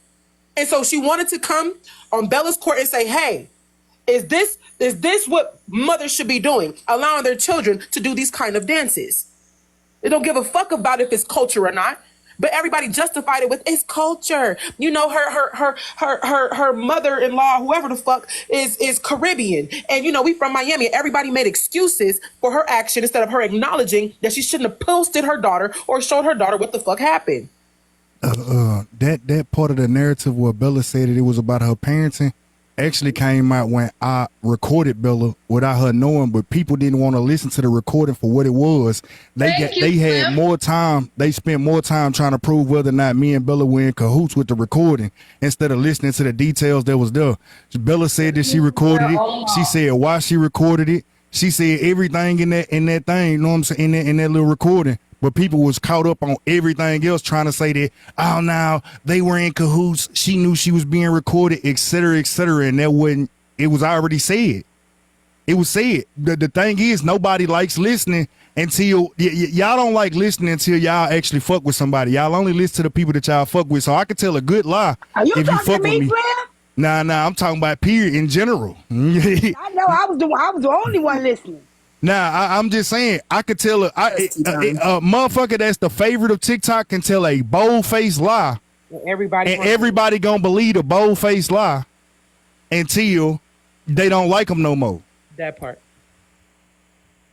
Speaker 2: And so she wanted to come on Bella's court and say, hey, is this what mothers should be doing? Allowing their children to do these kind of dances. They don't give a fuck about if it's culture or not. But everybody justified it with it's culture. You know, her mother-in-law, whoever the fuck, is Caribbean. And you know, we from Miami. Everybody made excuses for her action instead of her acknowledging that she shouldn't have posted her daughter or showed her daughter what the fuck happened.
Speaker 16: That part of the narrative where Bella said that it was about her parenting actually came out when I recorded Bella without her knowing, but people didn't want to listen to the recording for what it was. They had more time. They spent more time trying to prove whether or not me and Bella were in cahoots with the recording instead of listening to the details that was there. Bella said that she recorded it. She said why she recorded it. She said everything in that thing, you know what I'm saying, in that little recording. But people was caught up on everything else trying to say that, oh, now they were in cahoots. She knew she was being recorded, et cetera, et cetera. And that wasn't, it was already said. It was said. The thing is, nobody likes listening until, y'all don't like listening until y'all actually fuck with somebody. Y'all only listen to the people that y'all fuck with. So I could tell a good lie if you fuck with me. Nah, I'm talking about period in general.
Speaker 14: I know, I was the only one listening.
Speaker 16: Nah, I'm just saying, I could tell a motherfucker that's the favorite of TikTok can tell a bold-faced lie. Everybody gonna believe a bold-faced lie until they don't like them no more.
Speaker 2: That part.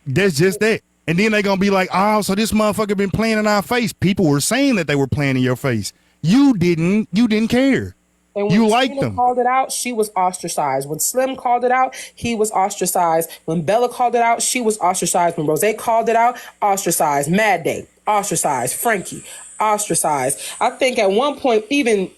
Speaker 16: That's just that. And then they gonna be like, oh, so this motherfucker been playing in our face. People were saying that they were playing in your face. You didn't care.
Speaker 2: And when
Speaker 16: you liked them.
Speaker 2: Called it out, she was ostracized. When Slim called it out, he was ostracized. When Bella called it out, she was ostracized. When Rose called it out, ostracized. Mad Day, ostracized. Frankie, ostracized. I think at one point, even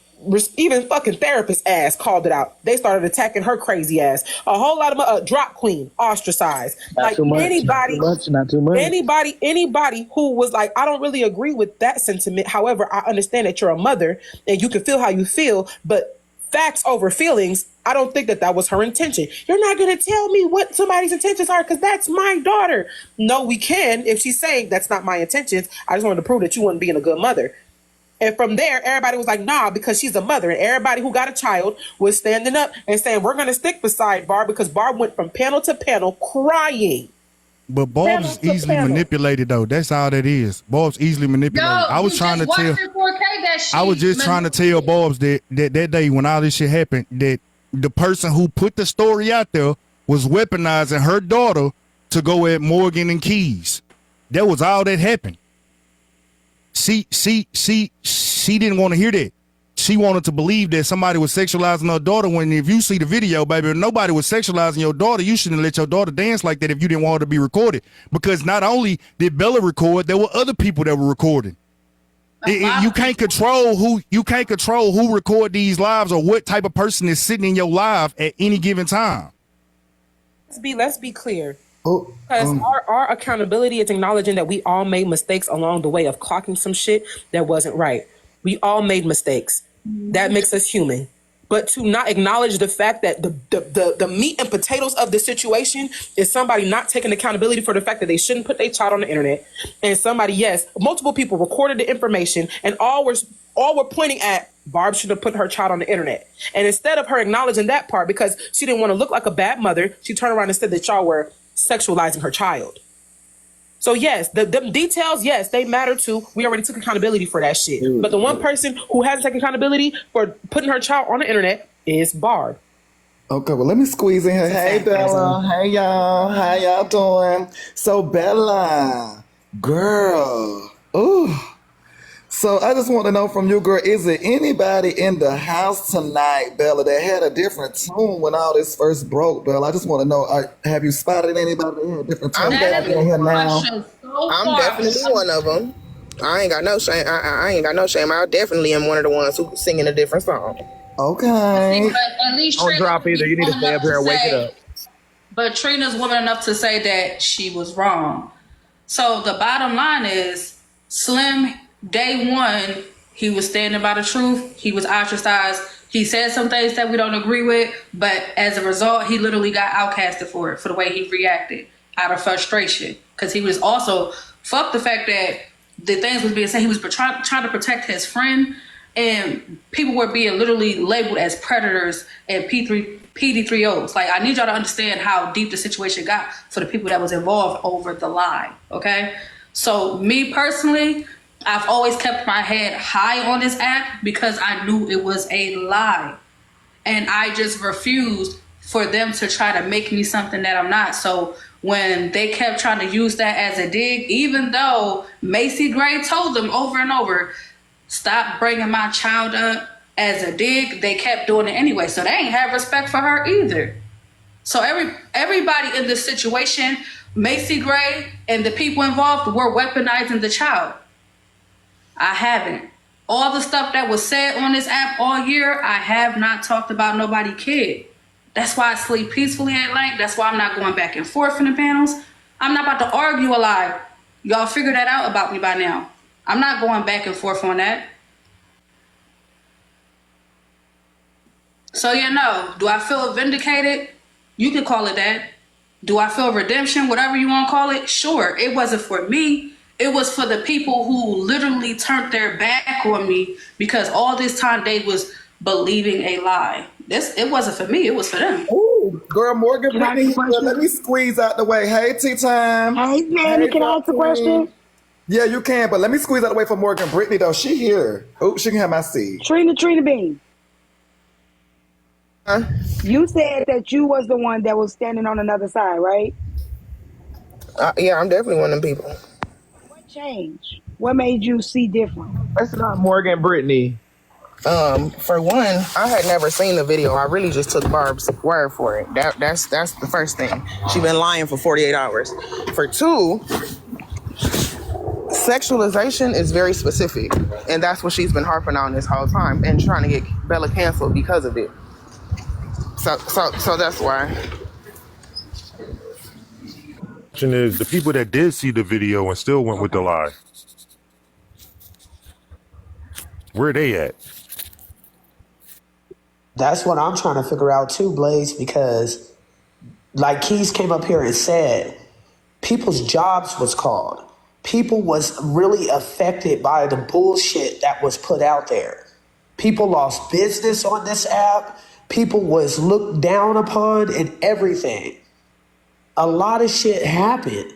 Speaker 2: fucking therapist ass called it out. They started attacking her crazy ass. A whole lot of Drop Queen, ostracized.
Speaker 10: Not too much, not too much.
Speaker 2: Anybody who was like, I don't really agree with that sentiment. However, I understand that you're a mother and you can feel how you feel, but facts over feelings, I don't think that was her intention. You're not going to tell me what somebody's intentions are because that's my daughter. No, we can if she's saying that's not my intentions. I just wanted to prove that you weren't being a good mother. And from there, everybody was like, nah, because she's a mother. And everybody who got a child was standing up and saying, we're going to stick beside Barb because Barb went from panel to panel crying.
Speaker 16: But Barb's easily manipulated, though. That's all that is. Barb's easily manipulated. I was trying to tell. I was just trying to tell Barb's that day when all this shit happened, that the person who put the story out there was weaponizing her daughter to go at Morgan and Keys. That was all that happened. She didn't want to hear that. She wanted to believe that somebody was sexualizing her daughter when if you see the video, baby, if nobody was sexualizing your daughter, you shouldn't let your daughter dance like that if you didn't want her to be recorded. Because not only did Bella record, there were other people that were recording. You can't control who record these lives or what type of person is sitting in your live at any given time.
Speaker 2: Let's be clear. Because our accountability is acknowledging that we all made mistakes along the way of clocking some shit that wasn't right. We all made mistakes. That makes us human. But to not acknowledge the fact that the meat and potatoes of the situation is somebody not taking accountability for the fact that they shouldn't put their child on the internet. And somebody, yes, multiple people recorded the information and all were pointing at Barb should have put her child on the internet. And instead of her acknowledging that part because she didn't want to look like a bad mother, she turned around and said that y'all were sexualizing her child. So yes, the details, yes, they matter too. We already took accountability for that shit. But the one person who hasn't taken accountability for putting her child on the internet is Barb.
Speaker 13: Okay, well, let me squeeze in here. Hey, Bella. Hey, y'all. How y'all doing? So, Bella, girl. Ooh. So I just want to know from you, girl, is there anybody in the house tonight, Bella, that had a different tune when all this first broke, Bella? I just want to know, have you spotted anybody that had a different tune?
Speaker 12: I'm definitely one of them. I ain't got no shame. I ain't got no shame. I definitely am one of the ones who singing a different song.
Speaker 13: Okay.
Speaker 5: But at least
Speaker 10: Don't
Speaker 5: Trina
Speaker 10: drop either. You need to
Speaker 5: woman
Speaker 10: stay up
Speaker 5: enough
Speaker 10: here and wake it
Speaker 5: say-
Speaker 10: up.
Speaker 5: But Trina's woman enough to say that she was wrong. So the bottom line is, Slim, day one, he was standing by the truth. He was ostracized. He said some things that we don't agree with, but as a result, he literally got outcasted for it, for the way he reacted out of frustration. Because he was also, fuck the fact that the things was being said, he was trying to protect his friend, and people were being literally labeled as predators and PD3Os. Like, I need y'all to understand how deep the situation got for the people that was involved over the lie, okay? So me personally, I've always kept my head high on this app because I knew it was a lie. And I just refused for them to try to make me something that I'm not. So when they kept trying to use that as a dig, even though Macy Gray told them over and over, stop bringing my child up as a dig, they kept doing it anyway. So they ain't have respect for her either. So everybody in this situation, Macy Gray and the people involved, were weaponizing the child. I haven't. All the stuff that was said on this app all year, I have not talked about nobody kid. That's why I sleep peacefully at night. That's why I'm not going back and forth in the panels. I'm not about to argue a lie. Y'all figure that out about me by now. I'm not going back and forth on that. So, do I feel vindicated? You could call it that. Do I feel redemption? Whatever you want to call it? Sure. It wasn't for me. It was for the people who literally turned their back on me because all this time they was believing a lie. It wasn't for me. It was for them.
Speaker 13: Ooh, girl, Morgan Brittany, let me squeeze out the way. Hey, Tea Time.
Speaker 14: Hey, Manny, can I ask a question?
Speaker 13: Yeah, you can, but let me squeeze out the way for Morgan Brittany, though. She here. Oh, she can have my seat.
Speaker 14: Trina Bean. You said that you was the one that was standing on another side, right?
Speaker 12: Yeah, I'm definitely one of them people.
Speaker 14: What changed? What made you see different?
Speaker 10: That's not Morgan Brittany.
Speaker 12: For one, I had never seen the video. I really just took Barb's word for it. That's the first thing. She been lying for 48 hours. For two, sexualization is very specific, and that's what she's been harping on this whole time and trying to get Bella canceled because of it. So that's why.
Speaker 6: Question is, the people that did see the video and still went with the lie, where they at?
Speaker 15: That's what I'm trying to figure out too, Blaze, because like Keys came up here and said, people's jobs was called. People was really affected by the bullshit that was put out there. People lost business on this app. People was looked down upon and everything. A lot of shit happened.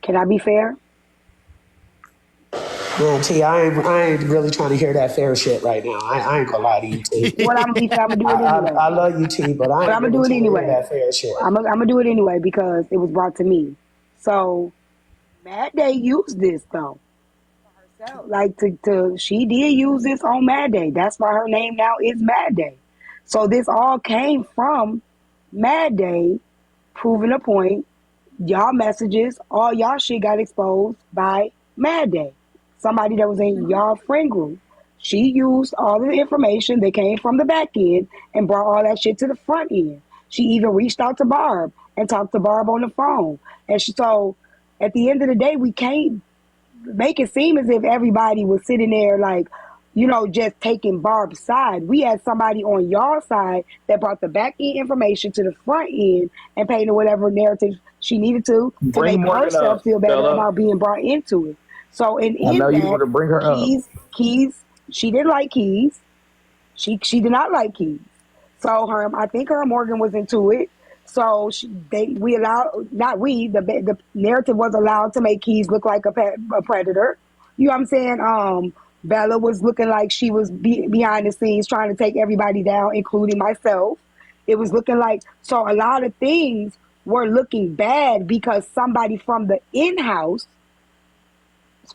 Speaker 14: Can I be fair?
Speaker 15: Man, T, I ain't really trying to hear that fair shit right now. I ain't gonna lie to you, T.
Speaker 14: What I'm gonna be fair, I'm gonna do it anyway.
Speaker 15: I love you, T, but I ain't
Speaker 14: I'm gonna do
Speaker 15: really
Speaker 14: it
Speaker 15: trying to hear
Speaker 14: anyway.
Speaker 15: that fair shit.
Speaker 14: I'm gonna do it anyway because it was brought to me. So Mad Day used this though. Herself. Like she did use this on Mad Day. That's why her name now is Mad Day. So this all came from Mad Day, proving a point. Y'all messages, all y'all shit got exposed by Mad Day. Somebody that was in y'all friend group. She used all the information that came from the back end and brought all that shit to the front end. She even reached out to Barb and talked to Barb on the phone. And she told, at the end of the day, we can't make it seem as if everybody was sitting there like, just taking Barb's side. We had somebody on y'all side that brought the back end information to the front end and painted whatever narrative she needed to
Speaker 10: Bring
Speaker 14: make
Speaker 10: Morgan
Speaker 14: herself
Speaker 10: up,
Speaker 14: feel better
Speaker 10: Bella.
Speaker 14: about being brought into it. So in
Speaker 10: know you
Speaker 14: that,
Speaker 10: want to bring her up.
Speaker 14: Keys, she didn't like Keys. She did not like Keys. So I think her and Morgan was into it. So the narrative was allowed to make Keys look like a predator. You know what I'm saying? Bella was looking like she was behind the scenes trying to take everybody down, including myself. It was looking like, so a lot of things were looking bad because somebody from the in-house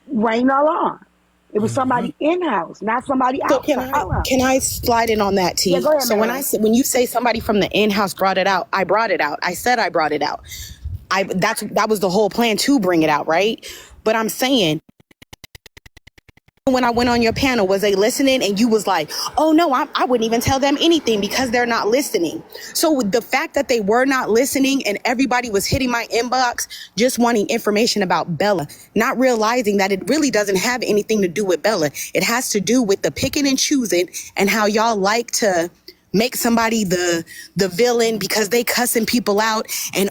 Speaker 14: rained alarm. It was somebody in-house, not somebody
Speaker 8: So
Speaker 14: outside.
Speaker 8: can I slide in on that, T?
Speaker 14: Yeah, go ahead,
Speaker 8: so
Speaker 14: Mary.
Speaker 8: when you say somebody from the in-house brought it out, I brought it out. I said I brought it out. That was the whole plan to bring it out, right? But I'm saying when I went on your panel? Was they listening? And you was like, oh no, I wouldn't even tell them anything because they're not listening. So the fact that they were not listening and everybody was hitting my inbox just wanting information about Bella, not realizing that it really doesn't have anything to do with Bella. It has to do with the picking and choosing and how y'all like to make somebody the villain because they cussing people out and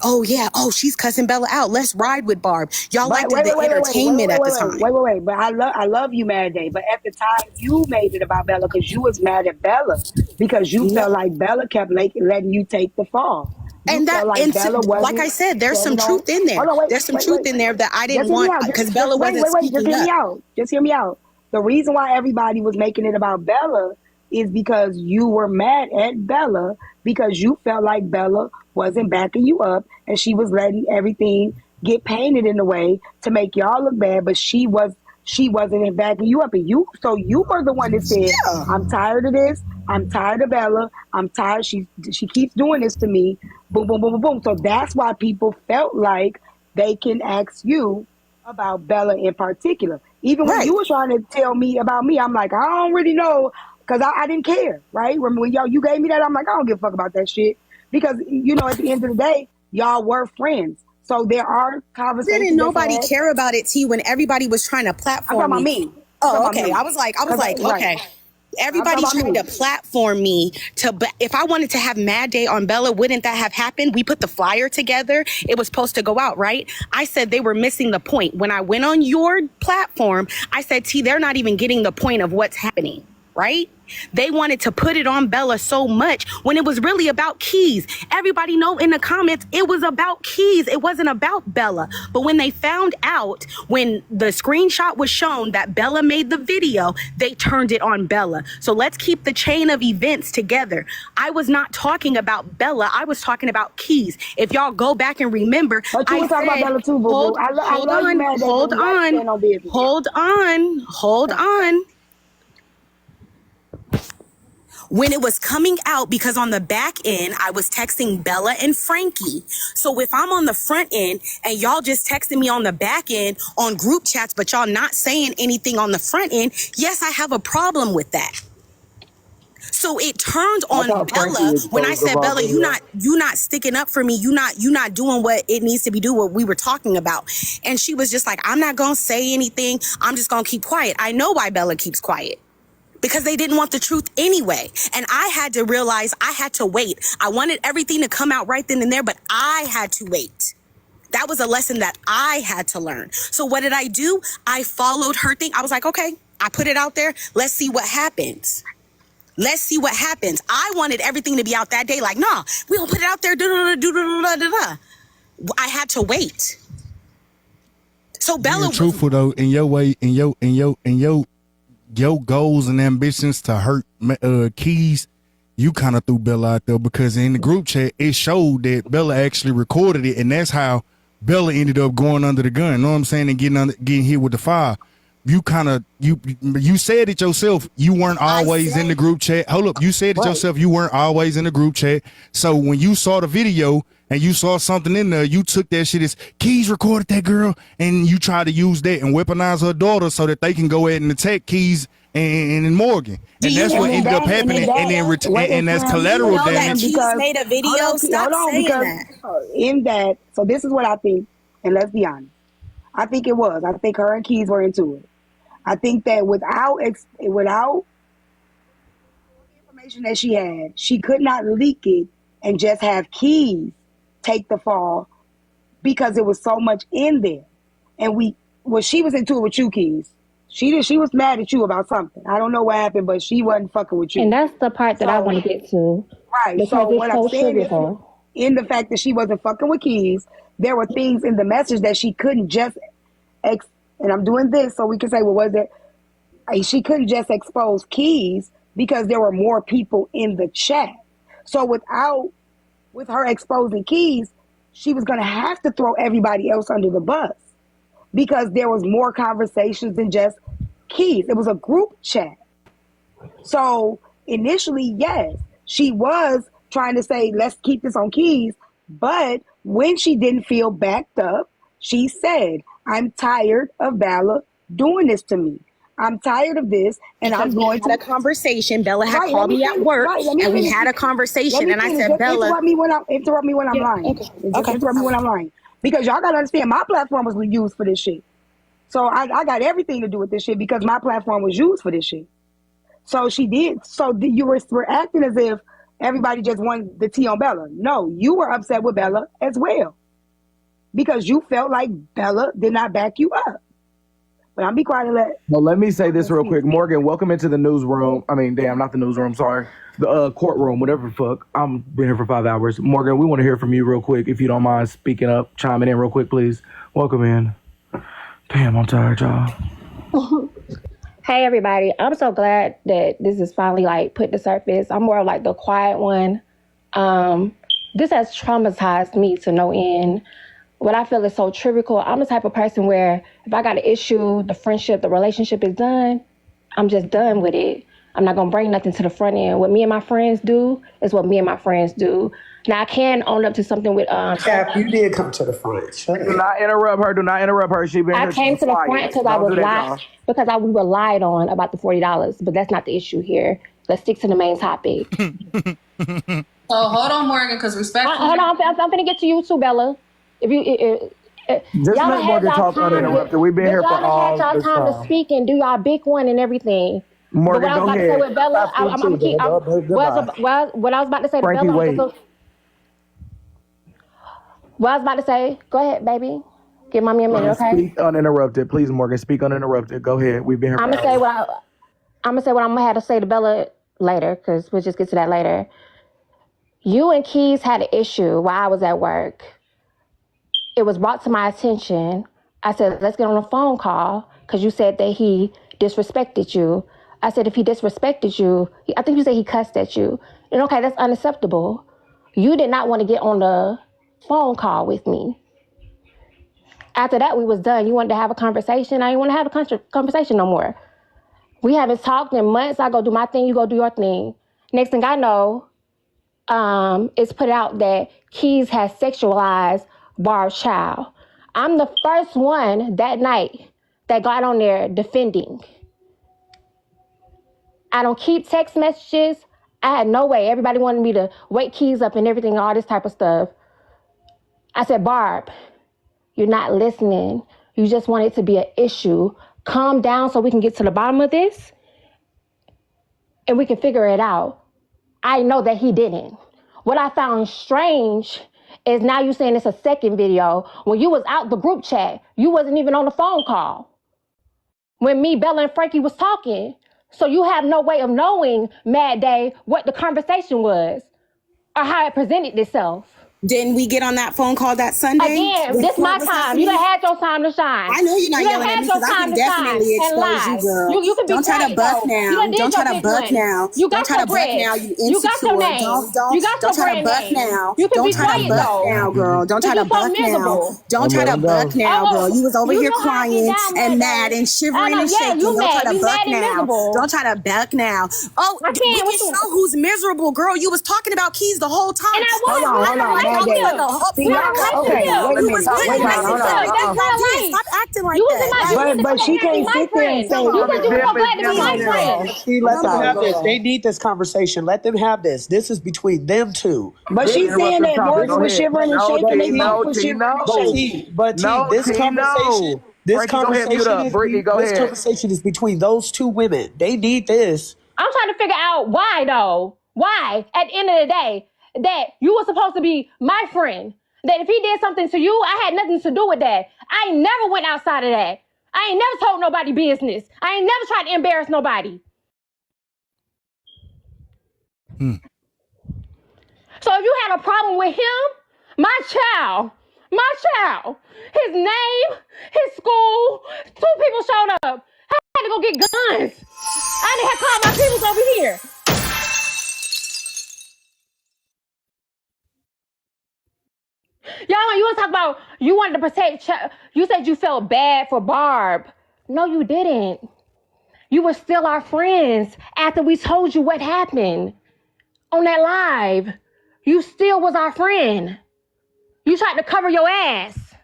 Speaker 8: she's cussing Bella out. Let's ride with Barb. Y'all liked the entertainment at the time.
Speaker 14: Wait. But I love you, Mad Day. But at the time, you made it about Bella because you was mad at Bella because you felt like Bella kept letting you take the fall.
Speaker 8: And that, like I said, there's some truth in there. There's some truth in there that I didn't want because Bella wasn't speaking up.
Speaker 14: Just hear me out. The reason why everybody was making it about Bella is because you were mad at Bella because you felt like Bella wasn't backing you up and she was letting everything get painted in a way to make y'all look bad, but she wasn't backing you up. And you were the one that said, I'm tired of this. I'm tired of Bella. I'm tired. She keeps doing this to me. Boom, boom, boom, boom, boom. So that's why people felt like they can ask you about Bella in particular. Even when you were trying to tell me about me, I'm like, I don't really know. Because I didn't care, right? When you gave me that, I'm like, I don't give a fuck about that shit. Because, at the end of the day, y'all were friends. So there are conversations.
Speaker 8: Didn't nobody care about it, T, when everybody was trying to platform
Speaker 14: I'm talking
Speaker 8: me?
Speaker 14: about me.
Speaker 8: Oh, okay. I was like, okay. Everybody tried to platform me if I wanted to have Mad Day on Bella, wouldn't that have happened? We put the flyer together. It was supposed to go out, right? I said they were missing the point. When I went on your platform, I said, T, they're not even getting the point of what's happening, right? They wanted to put it on Bella so much when it was really about Keys. Everybody know in the comments, it was about Keys. It wasn't about Bella. But when they found out, when the screenshot was shown that Bella made the video, they turned it on Bella. So let's keep the chain of events together. I was not talking about Bella. I was talking about Keys. If y'all go back and remember,
Speaker 14: but you were talking about Bella too, boo-boo.
Speaker 8: Hold on. When it was coming out, because on the back end, I was texting Bella and Frankie. So if I'm on the front end and y'all just texting me on the back end on group chats, but y'all not saying anything on the front end, yes, I have a problem with that. So it turned on Bella when I said, Bella, you not sticking up for me. You not doing what it needs to be doing, what we were talking about. And she was just like, I'm not going to say anything. I'm just going to keep quiet. I know why Bella keeps quiet. Because they didn't want the truth anyway. And I had to realize I had to wait. I wanted everything to come out right then and there, but I had to wait. That was a lesson that I had to learn. So what did I do? I followed her thing. I was like, okay, I put it out there. Let's see what happens. I wanted everything to be out that day. Like, nah, we gonna put it out there. I had to wait. So Bella was
Speaker 16: truthful though, in your way, in your goals and ambitions to hurt Keys, you kind of threw Bella out there because in the group chat, it showed that Bella actually recorded it. And that's how Bella ended up going under the gun. Know what I'm saying? And getting hit with the fire. You kind of, you said it yourself. You weren't always in the group chat. Hold up. You said it yourself. You weren't always in the group chat. So when you saw the video and you saw something in there, you took that shit as Keys recorded that girl, and you tried to use that and weaponize her daughter so that they can go ahead and attack Keys and Morgan. And that's what ended up happening. And that's collateral damage.
Speaker 8: Keys made a video. Stop saying that.
Speaker 14: In that, so this is what I think, and let's be honest. I think it was. I think her and Keys were into it. I think that without information that she had, she could not leak it and just have Keys take the fall because it was so much in there. And she was into it with you, Keys. She was mad at you about something. I don't know what happened, but she wasn't fucking with you.
Speaker 17: And that's the part that I want to get to.
Speaker 14: Right. So what I'm saying is, in the fact that she wasn't fucking with Keys, there were things in the message that she couldn't just and I'm doing this so we can say, well, was it? She couldn't just expose Keys because there were more people in the chat. So with her exposing Keys, she was going to have to throw everybody else under the bus because there was more conversations than just Keys. It was a group chat. So initially, yes, she was trying to say, let's keep this on Keys. But when she didn't feel backed up, she said, I'm tired of Bella doing this to me. I'm tired of this, and
Speaker 8: Because
Speaker 14: I'm going
Speaker 8: we had
Speaker 14: to
Speaker 8: a conversation. Bella had
Speaker 14: Right,
Speaker 8: called me at work,
Speaker 14: let me
Speaker 8: and we
Speaker 14: finish.
Speaker 8: had a
Speaker 14: Let
Speaker 8: conversation.
Speaker 14: me
Speaker 8: And I
Speaker 14: finish.
Speaker 8: said,
Speaker 14: Just
Speaker 8: Bella,
Speaker 14: interrupt me when I'm lying.
Speaker 8: okay,
Speaker 14: Just
Speaker 8: okay.
Speaker 14: interrupt me when I'm lying. Because y'all gotta understand, my platform was used for this shit. So I got everything to do with this shit because my platform was used for this shit. So she did. So you were acting as if everybody just wanted the tea on Bella. No, you were upset with Bella as well because you felt like Bella did not back you up. But I'm be quiet and let.
Speaker 10: Well, let me say this real quick. Morgan, welcome into the newsroom. I mean, damn, not the newsroom, sorry. The courtroom, whatever the fuck. I'm been here for 5 hours. Morgan, we want to hear from you real quick. If you don't mind speaking up, chiming in real quick, please. Welcome in. Damn, I'm tired, y'all.
Speaker 17: Hey everybody, I'm so glad that this is finally like put to surface. I'm more of like the quiet one. This has traumatized me to no end. What I feel is so trivial. I'm the type of person where if I got an issue, the friendship, the relationship is done, I'm just done with it. I'm not gonna bring nothing to the front end. What me and my friends do is what me and my friends do. Now I can own up to something with
Speaker 15: Cap, you did come to the front. Shut
Speaker 10: Do
Speaker 15: up.
Speaker 10: not interrupt her. Do not interrupt her. She been
Speaker 17: I
Speaker 10: here.
Speaker 17: came to the
Speaker 10: quiet.
Speaker 17: front because I
Speaker 10: Don't
Speaker 17: was
Speaker 10: do that,
Speaker 17: lied
Speaker 10: y'all.
Speaker 17: because we were lied on about the $40, but that's not the issue here. Let's stick to the main topic.
Speaker 5: So hold on, Morgan, because respectfully.
Speaker 17: Hold on, I'm finna get to you too, Bella. If you,
Speaker 10: Just
Speaker 17: y'all
Speaker 10: let
Speaker 17: done had
Speaker 10: Morgan
Speaker 17: y'all
Speaker 10: talk
Speaker 17: time
Speaker 10: uninterrupted. We've been here for
Speaker 17: y'all done
Speaker 10: all
Speaker 17: had y'all
Speaker 10: this
Speaker 17: time to
Speaker 10: time.
Speaker 17: speak and do y'all big one and everything.
Speaker 10: Morgan,
Speaker 17: but what I was
Speaker 10: go
Speaker 17: about to say
Speaker 10: ahead.
Speaker 17: with Bella, I'm gonna keep.
Speaker 15: Goodbye.
Speaker 17: What I was about to say to
Speaker 10: Frankie,
Speaker 17: Bella,
Speaker 10: wait.
Speaker 17: what I was about to say. Go ahead, baby. Give mommy a minute, okay?
Speaker 10: Speak uninterrupted. Please, Morgan, speak uninterrupted. Go ahead. We've been here
Speaker 17: I'm
Speaker 10: for
Speaker 17: gonna say
Speaker 10: hours.
Speaker 17: I'm gonna have to say to Bella later, because we'll just get to that later. You and Keys had an issue while I was at work. It was brought to my attention. I said, let's get on a phone call, because you said that he disrespected you. I said, if he disrespected you, I think you said he cussed at you. And okay, that's unacceptable. You did not want to get on the phone call with me. After that, we was done. You wanted to have a conversation. I didn't want to have a conversation no more. We haven't talked in months. I go do my thing, you go do your thing. Next thing I know, it's put out that Keys has sexualized Barb's child. I'm the first one that night that got on there defending. I don't keep text messages. I had no way. Everybody wanted me to wake Keys up and everything, all this type of stuff. I said, Barb, you're not listening. You just want it to be an issue. Calm down so we can get to the bottom of this and we can figure it out. I know that he didn't. What I found strange is now you saying it's a second video. When you was out the group chat, you wasn't even on the phone call. When me, Bella, and Frankie was talking. So you have no way of knowing, Mad Day, what the conversation was or how it presented itself.
Speaker 8: Didn't we get on that phone call that Sunday?
Speaker 17: Again, this my time. You done had your time to shine.
Speaker 8: I know you're not yelling at me because I can definitely expose you, girl.
Speaker 17: You can be
Speaker 8: don't try to buck now. Don't try to buck now.
Speaker 17: You got
Speaker 8: don't try
Speaker 17: your
Speaker 8: to buck
Speaker 17: bread.
Speaker 8: now. You
Speaker 17: You got your
Speaker 8: insecure.
Speaker 17: name.
Speaker 8: Don't
Speaker 17: You got
Speaker 8: don't
Speaker 17: your
Speaker 8: try to
Speaker 17: brand
Speaker 8: buck
Speaker 17: name.
Speaker 8: now.
Speaker 17: You can
Speaker 8: Don't
Speaker 17: be
Speaker 8: try to
Speaker 17: quiet
Speaker 8: buck
Speaker 17: though.
Speaker 8: now, girl. Don't try to
Speaker 17: You're so
Speaker 8: buck now.
Speaker 17: miserable.
Speaker 8: Don't try to buck now, girl. You was over
Speaker 17: You
Speaker 8: here
Speaker 17: know how I get
Speaker 8: crying
Speaker 17: down,
Speaker 8: and
Speaker 17: Mad
Speaker 8: mad
Speaker 17: Day.
Speaker 8: and shivering and
Speaker 17: Yeah,
Speaker 8: shaking.
Speaker 17: you
Speaker 8: Don't try
Speaker 17: mad.
Speaker 8: to
Speaker 17: You
Speaker 8: buck
Speaker 17: mad and
Speaker 8: now.
Speaker 17: miserable.
Speaker 8: Don't try to buck now. Oh,
Speaker 17: I
Speaker 8: we
Speaker 17: can't.
Speaker 8: can show who's miserable, girl. You was talking about Keys the whole time.
Speaker 17: And I was.
Speaker 14: Hold on, Mad Day. See,
Speaker 17: We're in a
Speaker 14: y'all, okay,
Speaker 17: relationship.
Speaker 14: wait a
Speaker 8: You
Speaker 14: minute.
Speaker 8: was being
Speaker 14: Wait a minute, hold
Speaker 8: necessary.
Speaker 14: on.
Speaker 8: That's
Speaker 17: That's real
Speaker 8: did.
Speaker 17: life.
Speaker 8: Stop acting like
Speaker 17: You was
Speaker 8: that.
Speaker 17: in my. You need to
Speaker 14: But
Speaker 17: come
Speaker 14: she
Speaker 17: over here and be
Speaker 14: can't
Speaker 17: my
Speaker 14: sit there and
Speaker 17: friend.
Speaker 14: say
Speaker 17: You
Speaker 14: all
Speaker 17: said
Speaker 14: of
Speaker 17: you were so
Speaker 14: that.
Speaker 17: glad to be my friend.
Speaker 15: See, let them
Speaker 14: Come on,
Speaker 15: have this.
Speaker 14: girl.
Speaker 15: They need this conversation. Let them have this. This is between them two.
Speaker 14: But she's saying that Morgan was shivering and shaking and Mike was shivering and
Speaker 15: But
Speaker 14: shaking.
Speaker 15: T, this conversation,
Speaker 10: Frankie, go ahead, mute up. Brittany, go
Speaker 15: this
Speaker 10: ahead.
Speaker 15: conversation is between those two women. They need this.
Speaker 17: I'm trying to figure out why though. Why, at the end of the day, that you were supposed to be my friend. That if he did something to you, I had nothing to do with that. I ain't never went outside of that. I ain't never told nobody business. I ain't never tried to embarrass nobody. So if you had a problem with him, my child, his name, his school, 2 people showed up. I had to go get guns. I didn't have to call my people over here. Y'all, you want to talk about you wanted to protect. You said you felt bad for Barb. No, you didn't. You were still our friends after we told you what happened on that live. You still was our friend. You tried to cover your ass.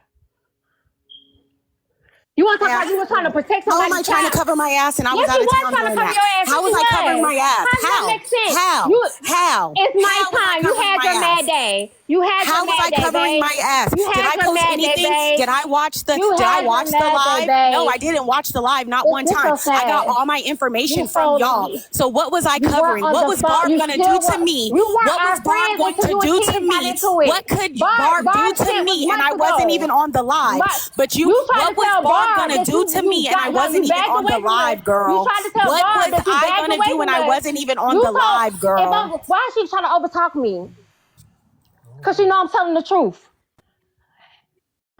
Speaker 17: You want to talk about you were trying to protect
Speaker 8: How
Speaker 17: somebody?
Speaker 8: am I trying to cover my ass and I was
Speaker 17: Yes,
Speaker 8: out
Speaker 17: you
Speaker 8: of
Speaker 17: was
Speaker 8: town
Speaker 17: trying to
Speaker 8: doing
Speaker 17: cover
Speaker 8: that?
Speaker 17: your ass.
Speaker 8: How was I covering my ass?
Speaker 17: How does that
Speaker 8: How?
Speaker 17: make sense?
Speaker 8: How?
Speaker 17: You,
Speaker 8: How?
Speaker 17: It's my
Speaker 8: How was I
Speaker 17: time. You
Speaker 8: covering
Speaker 17: had
Speaker 8: my
Speaker 17: your
Speaker 8: ass?
Speaker 17: mad day. You had
Speaker 8: How
Speaker 17: your
Speaker 8: was
Speaker 17: mad
Speaker 8: I
Speaker 17: day,
Speaker 8: covering
Speaker 17: babe.
Speaker 8: my ass?
Speaker 17: You
Speaker 8: Did
Speaker 17: had
Speaker 8: I
Speaker 17: your
Speaker 8: post
Speaker 17: mad day,
Speaker 8: anything?
Speaker 17: babe.
Speaker 8: Did I watch the
Speaker 17: You
Speaker 8: Did I
Speaker 17: had
Speaker 8: watch
Speaker 17: your
Speaker 8: the
Speaker 17: mad
Speaker 8: live?
Speaker 17: day,
Speaker 8: No,
Speaker 17: babe.
Speaker 8: I didn't watch the live, not one
Speaker 17: It's
Speaker 8: time.
Speaker 17: so
Speaker 8: I got
Speaker 17: sad.
Speaker 8: all my information
Speaker 17: You
Speaker 8: from
Speaker 17: told
Speaker 8: y'all.
Speaker 17: me.
Speaker 8: So what was I
Speaker 17: You weren't
Speaker 8: covering?
Speaker 17: on
Speaker 8: What
Speaker 17: the
Speaker 8: was
Speaker 17: phone.
Speaker 8: Barb
Speaker 17: You
Speaker 8: gonna
Speaker 17: still
Speaker 8: do to
Speaker 17: were.
Speaker 8: me?
Speaker 17: You weren't
Speaker 8: What
Speaker 17: our
Speaker 8: was Barb
Speaker 17: friends
Speaker 8: going
Speaker 17: until
Speaker 8: to
Speaker 17: you and
Speaker 8: do
Speaker 17: Keith
Speaker 8: to
Speaker 17: got
Speaker 8: me?
Speaker 17: into it.
Speaker 8: What could Barb do
Speaker 17: shit
Speaker 8: to
Speaker 17: was
Speaker 8: me? And
Speaker 17: months
Speaker 8: I wasn't
Speaker 17: ago.
Speaker 8: even on the live. But you
Speaker 17: tried
Speaker 8: what
Speaker 17: to
Speaker 8: was
Speaker 17: tell
Speaker 8: Barb
Speaker 17: Barb
Speaker 8: gonna
Speaker 17: that
Speaker 8: do to me? And I wasn't even
Speaker 17: backed
Speaker 8: on the
Speaker 17: away from us.
Speaker 8: live,
Speaker 17: You
Speaker 8: girl.
Speaker 17: tried to tell
Speaker 8: What
Speaker 17: Barb
Speaker 8: was
Speaker 17: that you
Speaker 8: I
Speaker 17: backed
Speaker 8: gonna
Speaker 17: away
Speaker 8: do?
Speaker 17: from
Speaker 8: And I
Speaker 17: us.
Speaker 8: wasn't even on
Speaker 17: You
Speaker 8: the
Speaker 17: told,
Speaker 8: live, girl.
Speaker 17: why is she trying to overtalk me? Because she know I'm telling the truth.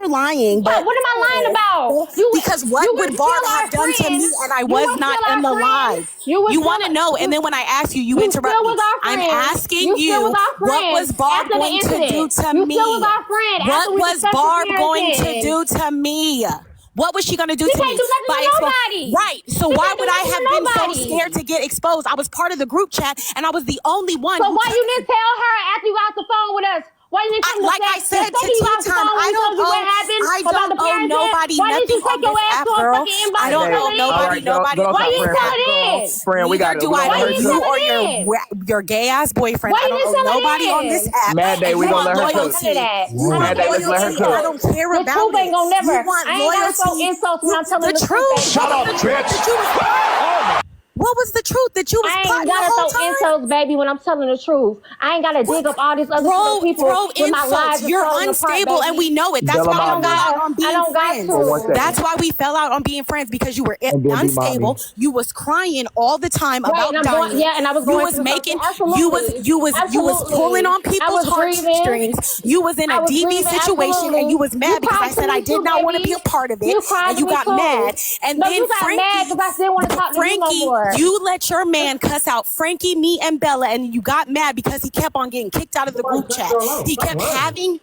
Speaker 8: You're lying, but
Speaker 17: What am I lying about?
Speaker 8: because what
Speaker 17: you
Speaker 8: would
Speaker 17: were
Speaker 8: Barb
Speaker 17: still
Speaker 8: have
Speaker 17: our
Speaker 8: done to me
Speaker 17: friend.
Speaker 8: and I
Speaker 17: You
Speaker 8: was
Speaker 17: were
Speaker 8: not
Speaker 17: still
Speaker 8: in
Speaker 17: our
Speaker 8: the
Speaker 17: friend.
Speaker 8: live?
Speaker 17: You were
Speaker 8: You
Speaker 17: still-
Speaker 8: want to know, and then when I ask you, you interrupt
Speaker 17: still
Speaker 8: me.
Speaker 17: was our
Speaker 8: I'm
Speaker 17: friend.
Speaker 8: asking
Speaker 17: You still
Speaker 8: you,
Speaker 17: was our
Speaker 8: what
Speaker 17: friend
Speaker 8: was Barb
Speaker 17: after the
Speaker 8: going to do
Speaker 17: incident.
Speaker 8: to
Speaker 17: You
Speaker 8: me?
Speaker 17: still was our friend
Speaker 8: What
Speaker 17: after we
Speaker 8: was
Speaker 17: discussed
Speaker 8: Barb
Speaker 17: the
Speaker 8: going to
Speaker 17: parenting.
Speaker 8: do to me? What was she going to do
Speaker 17: She
Speaker 8: to
Speaker 17: can't
Speaker 8: me?
Speaker 17: do nothing to nobody.
Speaker 8: Right. So
Speaker 17: She
Speaker 8: why
Speaker 17: can't do
Speaker 8: would I
Speaker 17: nothing
Speaker 8: have
Speaker 17: to
Speaker 8: been so
Speaker 17: nobody.
Speaker 8: scared to get exposed? I was part of the group chat and I was the only one
Speaker 17: So
Speaker 8: who
Speaker 17: why you didn't tell her after you got off the phone with us? Why you didn't come to
Speaker 8: like I said to
Speaker 17: you got off the
Speaker 8: T-Time,
Speaker 17: phone when
Speaker 8: I
Speaker 17: we told you what happened
Speaker 8: I
Speaker 17: about
Speaker 8: don't
Speaker 17: the
Speaker 8: owe
Speaker 17: parenting?
Speaker 8: nobody
Speaker 17: Why didn't you
Speaker 8: nothing on
Speaker 17: take your
Speaker 8: this
Speaker 17: ass
Speaker 8: app,
Speaker 17: to a
Speaker 8: girl.
Speaker 17: fucking inbox
Speaker 8: I don't
Speaker 17: and
Speaker 8: owe
Speaker 17: fill it in?
Speaker 8: nobody nobody
Speaker 10: go
Speaker 17: Why
Speaker 8: on
Speaker 17: you
Speaker 8: this
Speaker 17: didn't
Speaker 8: app,
Speaker 17: fill it
Speaker 8: girl.
Speaker 17: in?
Speaker 10: Friend, we
Speaker 8: Neither
Speaker 10: got it.
Speaker 8: do
Speaker 10: We
Speaker 8: I
Speaker 10: gonna
Speaker 8: owe
Speaker 10: let her
Speaker 8: you
Speaker 10: cook.
Speaker 8: or
Speaker 17: in?
Speaker 8: your gay ass boyfriend.
Speaker 17: Why
Speaker 8: I
Speaker 17: you
Speaker 8: don't
Speaker 17: didn't
Speaker 8: owe
Speaker 17: fill it
Speaker 8: nobody on
Speaker 17: in?
Speaker 8: this app.
Speaker 10: Mad Day,
Speaker 8: And
Speaker 10: we
Speaker 8: you
Speaker 10: gonna
Speaker 8: want
Speaker 10: let her cook.
Speaker 8: loyalty. You
Speaker 17: I
Speaker 10: Mad
Speaker 8: want
Speaker 10: Day, let's let her
Speaker 8: loyalty. I
Speaker 10: cook.
Speaker 8: don't care
Speaker 17: The
Speaker 8: about
Speaker 17: truth ain't
Speaker 8: it.
Speaker 17: gonna never.
Speaker 8: You want
Speaker 17: I ain't gotta throw
Speaker 8: loyalty.
Speaker 17: insults when I'm telling the truth,
Speaker 8: truth.
Speaker 17: baby.
Speaker 8: Shut up, bitch. That you was what was the truth? That you was
Speaker 17: I ain't
Speaker 8: plotting the
Speaker 17: gotta
Speaker 8: whole
Speaker 17: throw
Speaker 8: time?
Speaker 17: insults, baby, when I'm telling the truth. I ain't gotta dig up all these other people
Speaker 8: Throw
Speaker 17: with my
Speaker 8: insults.
Speaker 17: lies and
Speaker 8: You're
Speaker 17: falling apart,
Speaker 8: unstable, and we
Speaker 17: baby.
Speaker 8: know it. That's
Speaker 10: Bella
Speaker 8: why we
Speaker 10: Mommy.
Speaker 8: fell out on
Speaker 17: I
Speaker 8: being
Speaker 17: don't got
Speaker 8: friends.
Speaker 10: For 1 second.
Speaker 8: That's why we fell out on being friends because you were
Speaker 10: And then be
Speaker 8: unstable.
Speaker 10: mommy.
Speaker 8: You was crying all the time
Speaker 17: Right,
Speaker 8: about
Speaker 17: and I'm
Speaker 8: dying.
Speaker 17: going, yeah, and I was
Speaker 8: You
Speaker 17: going
Speaker 8: was
Speaker 17: through
Speaker 8: making.
Speaker 17: something.
Speaker 8: You was
Speaker 17: Absolutely.
Speaker 8: pulling on
Speaker 17: I
Speaker 8: people's
Speaker 17: was grieving.
Speaker 8: heartstrings. You was in
Speaker 17: I
Speaker 8: a
Speaker 17: was
Speaker 8: DV
Speaker 17: grieving,
Speaker 8: situation, and
Speaker 17: absolutely.
Speaker 8: you was mad
Speaker 17: You
Speaker 8: because I
Speaker 17: cried to
Speaker 8: said
Speaker 17: me
Speaker 8: I did
Speaker 17: too,
Speaker 8: not want to be
Speaker 17: baby.
Speaker 8: a part of it,
Speaker 17: You cried
Speaker 8: and
Speaker 17: to
Speaker 8: you
Speaker 17: me
Speaker 8: got
Speaker 17: too.
Speaker 8: mad. And
Speaker 17: No,
Speaker 8: then
Speaker 17: you got mad because I didn't want to talk to you no
Speaker 8: Frankie,
Speaker 17: more.
Speaker 8: you let your man cuss out Frankie, me, and Bella, and you got mad because he kept on getting kicked out of the group chat. He kept having.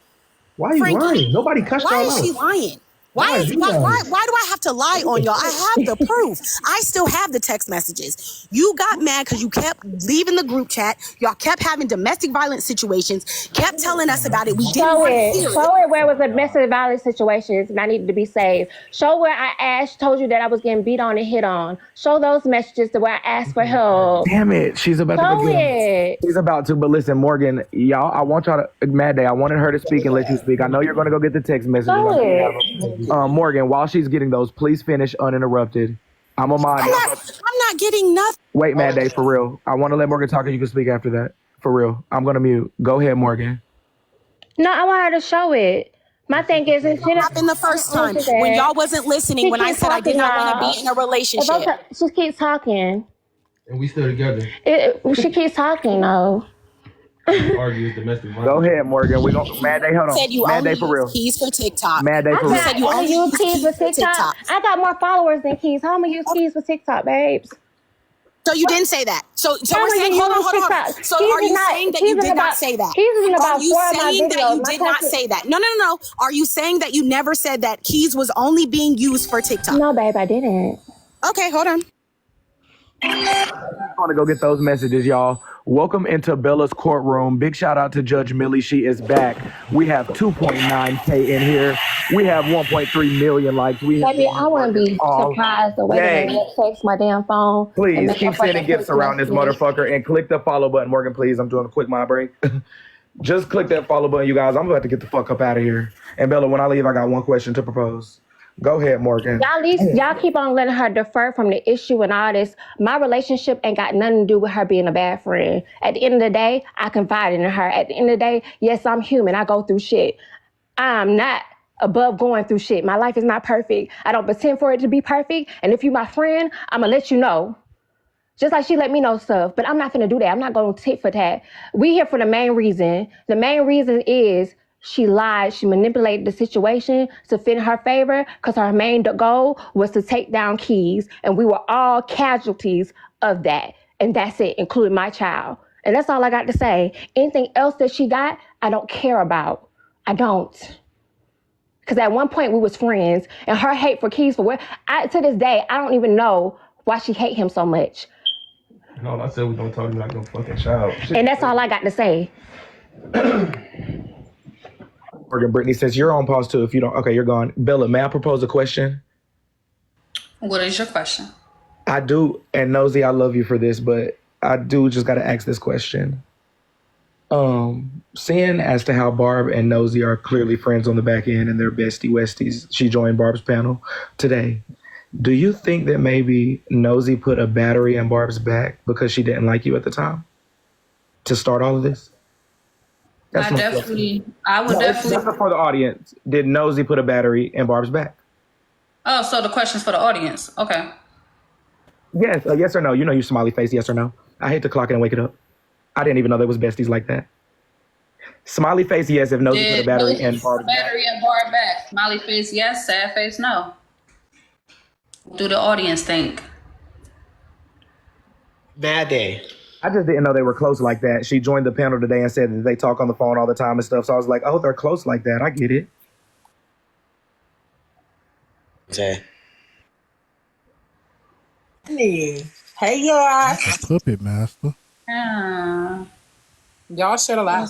Speaker 18: Why are you
Speaker 8: Frankie,
Speaker 18: lying? Nobody cussed
Speaker 8: why
Speaker 18: y'all
Speaker 8: is she
Speaker 18: out.
Speaker 8: lying?
Speaker 18: Why is you lying?
Speaker 8: Why do I have to lie on y'all? I have the proof. I still have the text messages. You got mad because you kept leaving the group chat. Y'all kept having domestic violence situations, kept telling us about it. We didn't want to hear it.
Speaker 17: Show it where it was a domestic violence situations and I needed to be saved. Show where I told you that I was getting beat on and hit on. Show those messages to where I asked for help.
Speaker 10: Damn it. She's about to
Speaker 17: Show
Speaker 10: begin.
Speaker 17: it.
Speaker 10: She's about to, but listen, Morgan, y'all, I want y'all to, Mad Day, I wanted her to speak and let you speak. I know you're going to go get the text messages.
Speaker 17: Show it.
Speaker 10: Morgan, while she's getting those, please finish uninterrupted. I'm a mind.
Speaker 8: I'm not getting nothing.
Speaker 10: Wait, Mad Day, for real. I want to let Morgan talk and you can speak after that. For real. I'm going to mute. Go ahead, Morgan.
Speaker 17: No, I want her to show it. My thing is, it
Speaker 8: happened the first time when y'all wasn't listening when I said I did not want to be in a relationship.
Speaker 17: She keeps talking.
Speaker 18: And we still together.
Speaker 17: She keeps talking, though.
Speaker 18: Argue is domestic violence.
Speaker 10: Go ahead, Morgan. We gonna Mad Day. Hold on.
Speaker 8: Said you
Speaker 10: Mad
Speaker 8: only
Speaker 10: Day for real.
Speaker 8: use keys for TikTok.
Speaker 10: Mad Day for real.
Speaker 8: Said you
Speaker 17: I
Speaker 8: only
Speaker 17: use
Speaker 8: use
Speaker 17: keys for TikTok. I got more followers than keys. How am I use keys for TikTok, babes?
Speaker 8: So you didn't say that. So we're saying, hold on. So are you saying that you did not say that? Are you saying that you did not say that? No. Are you saying that you never said that keys was only being used for TikTok?
Speaker 17: No, babe, I didn't.
Speaker 8: Okay, hold on.
Speaker 10: I want to go get those messages, y'all. Welcome into Bella's courtroom. Big shout out to Judge Millie. She is back. We have 2.9K in here. We have 1.3 million likes.
Speaker 17: Baby, I want to be surprised the way that they text my damn phone.
Speaker 10: Please keep sending gifts around this motherfucker and click the follow button. Morgan, please. I'm doing a quick mind break. Just click that follow button, you guys. I'm about to get the fuck up out of here. And Bella, when I leave, I got one question to propose. Go ahead, Morgan.
Speaker 17: Y'all keep on letting her defer from the issue and all this. My relationship ain't got nothing to do with her being a bad friend. At the end of the day, I confided in her. At the end of the day, yes, I'm human. I go through shit. I'm not above going through shit. My life is not perfect. I don't pretend for it to be perfect. And if you my friend, I'm gonna let you know. Just like she let me know stuff, but I'm not gonna do that. I'm not gonna tit for tat. We here for the main reason. The main reason is she lied. She manipulated the situation to fit in her favor because her main goal was to take down Keys. And we were all casualties of that. And that's it, including my child. And that's all I got to say. Anything else that she got, I don't care about. I don't. Because at one point we was friends and her hate for Keys to this day, I don't even know why she hate him so much.
Speaker 18: And all I said was don't talk to me like no fucking child. Shit.
Speaker 17: And that's all I got to say.
Speaker 10: Morgan, Brittany says you're on pause too. If you don't, okay, you're gone. Bella, may I propose a question?
Speaker 5: What is your question?
Speaker 10: I do, and Nosy, I love you for this, but I do just got to ask this question. Seeing as to how Barb and Nosy are clearly friends on the back end and they're bestie westies, she joined Barb's panel today. Do you think that maybe Nosy put a battery in Barb's back because she didn't like you at the time to start all of this?
Speaker 5: I would definitely.
Speaker 10: That's for the audience. Did Nosy put a battery in Barb's back?
Speaker 5: Oh, so the question's for the audience. Okay.
Speaker 10: Yes, yes or no. You know your smiley face, yes or no. I hate to clock it and wake it up. I didn't even know there was besties like that. Smiley face, yes, if Nosy put a battery in Barb's back.
Speaker 5: Battery in Barb back. Smiley face, yes. Sad face, no. What do the audience think?
Speaker 15: Mad Day.
Speaker 10: I just didn't know they were close like that. She joined the panel today and said that they talk on the phone all the time and stuff. So I was like, oh, they're close like that. I get it.
Speaker 15: Okay.
Speaker 2: Hey, y'all.
Speaker 16: Puppet master.
Speaker 2: Y'all should allow.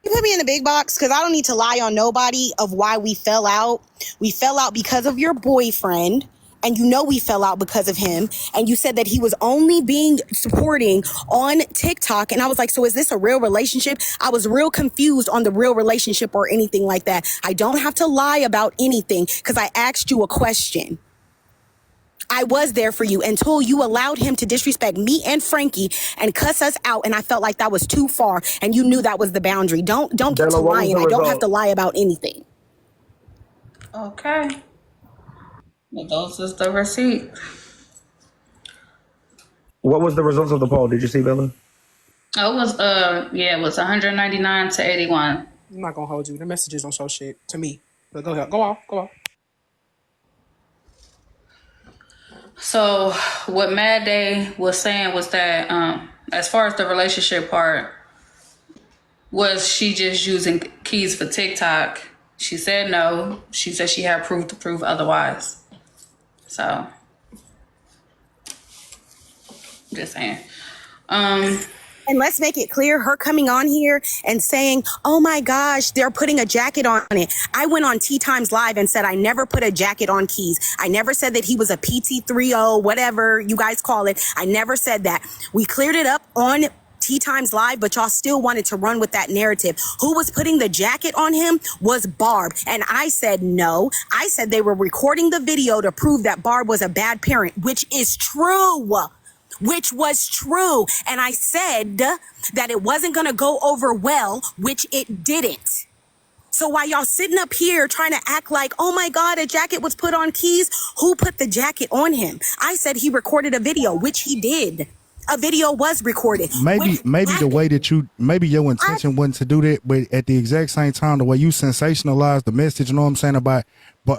Speaker 8: You put me in the big box because I don't need to lie on nobody of why we fell out. We fell out because of your boyfriend. And you know we fell out because of him. And you said that he was only being supporting on TikTok. And I was like, so is this a real relationship? I was real confused on the real relationship or anything like that. I don't have to lie about anything because I asked you a question. I was there for you until you allowed him to disrespect me and Frankie and cuss us out. And I felt like that was too far. And you knew that was the boundary. Don't get to lying. I don't have to lie about anything.
Speaker 5: Okay. Well, those is the receipt.
Speaker 10: What was the results of the poll? Did you see, Bella?
Speaker 5: It was it was 199 to 81.
Speaker 2: I'm not gonna hold you. The messages don't show shit to me. But go ahead. Go off.
Speaker 5: So what Mad Day was saying was that as far as the relationship part, was she just using keys for TikTok? She said no. She said she had proof to prove otherwise. So just saying.
Speaker 8: And let's make it clear, her coming on here and saying, oh my gosh, they're putting a jacket on it. I went on Tea Times Live and said I never put a jacket on Keys. I never said that he was a PT30, whatever you guys call it. I never said that. We cleared it up on Tea Times Live, but y'all still wanted to run with that narrative. Who was putting the jacket on him was Barb. And I said no. I said they were recording the video to prove that Barb was a bad parent, which is true. Which was true. And I said that it wasn't going to go over well, which it didn't. So while y'all sitting up here trying to act like, oh my God, a jacket was put on Keys, who put the jacket on him? I said he recorded a video, which he did. A video was recorded.
Speaker 16: Maybe the way that maybe your intention wasn't to do that, but at the exact same time, the way you sensationalized the message, you know what I'm saying, about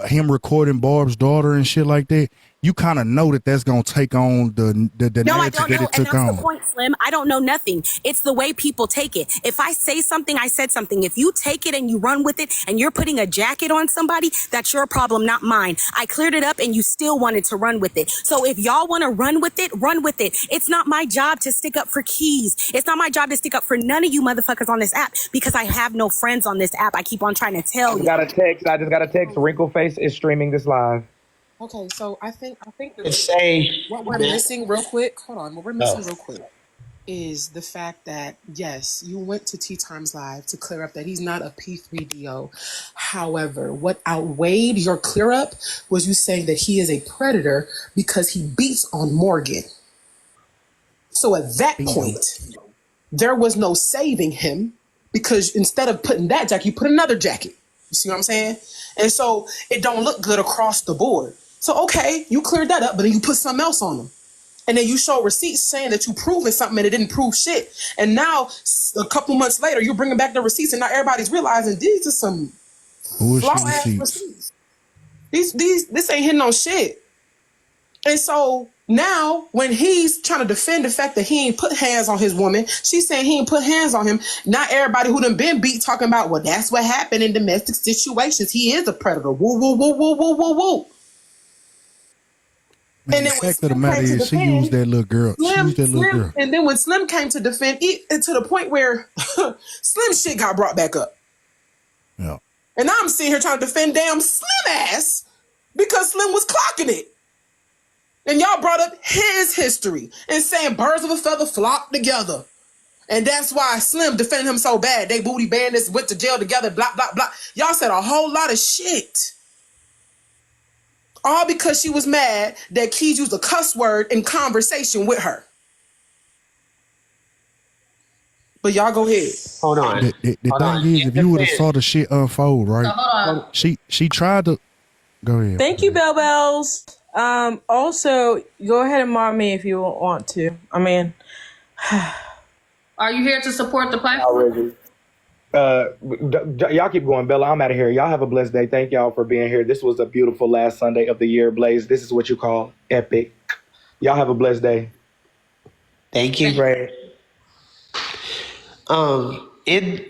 Speaker 16: him recording Barb's daughter and shit like that, you kind of know that that's going to take on the
Speaker 8: No, I
Speaker 16: narrative
Speaker 8: don't
Speaker 16: that
Speaker 8: know.
Speaker 16: it
Speaker 8: And
Speaker 16: took
Speaker 8: that's
Speaker 16: on.
Speaker 8: the point, Slim. I don't know nothing. It's the way people take it. If I say something, I said something. If you take it and you run with it and you're putting a jacket on somebody, that's your problem, not mine. I cleared it up and you still wanted to run with it. So if y'all want to run with it, run with it. It's not my job to stick up for Keys. It's not my job to stick up for none of you motherfuckers on this app because I have no friends on this app. I keep on trying to tell you.
Speaker 10: I just got a text. Wrinkleface is streaming this live.
Speaker 2: Okay, so I think
Speaker 15: what
Speaker 2: we're missing real quick. Hold on, what we're missing real quick is the fact that yes, you went to Tea Times Live to clear up that he's not a P3DO. However, what outweighed your clear up was you saying that he is a predator because he beats on Morgan. So at that point, there was no saving him because instead of putting that jacket, you put another jacket. You see what I'm saying? And so it don't look good across the board. So, okay, you cleared that up, but then you put something else on them. And then you show receipts saying that you proving something and it didn't prove shit. And now, a couple months later, you're bringing back the receipts and now everybody's realizing these are some flaw-ass receipts. This ain't hitting on shit. And so now, when he's trying to defend the fact that he ain't put hands on his woman, she's saying he ain't put hands on him. Not everybody who done been beat talking about, well, that's what happened in domestic situations. He is a predator. Woo, woo, woo, woo, woo, woo, woo.
Speaker 16: Man, the fact of the matter is, she used that little girl.
Speaker 2: And then when Slim came to defend it, to the point where Slim shit got brought back up.
Speaker 16: Yeah.
Speaker 2: And now I'm sitting here trying to defend damn Slim ass because Slim was clocking it. And y'all brought up his history and saying birds of a feather flock together. And that's why Slim defended him so bad. They booty bandits, went to jail together, blah, blah, blah. Y'all said a whole lot of shit. All because she was mad that Keys used a cuss word in conversation with her. But y'all go ahead.
Speaker 15: Hold on.
Speaker 16: The
Speaker 15: Hold on.
Speaker 16: thing is, if you would have saw the shit unfold, right?
Speaker 5: So hold on.
Speaker 16: She tried to go ahead.
Speaker 19: Thank you, Bell Bells. Also, go ahead and mob me if you want to. I mean,
Speaker 5: Are you here to support the platform?
Speaker 10: Y'all keep going, Bella. I'm out of here. Y'all have a blessed day. Thank y'all for being here. This was a beautiful last Sunday of the year, Blaze. This is what you call epic. Y'all have a blessed day.
Speaker 15: Thank you, Ray. In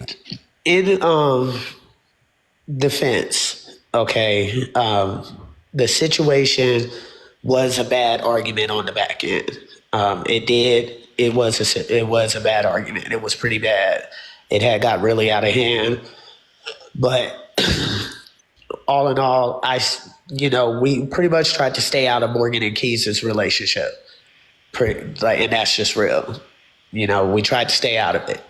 Speaker 15: defense, okay, the situation was a bad argument on the back end. It was a bad argument. It was pretty bad. It had got really out of hand. But all in all, we pretty much tried to stay out of Morgan and Keys' relationship. And that's just real. We tried to stay out of it.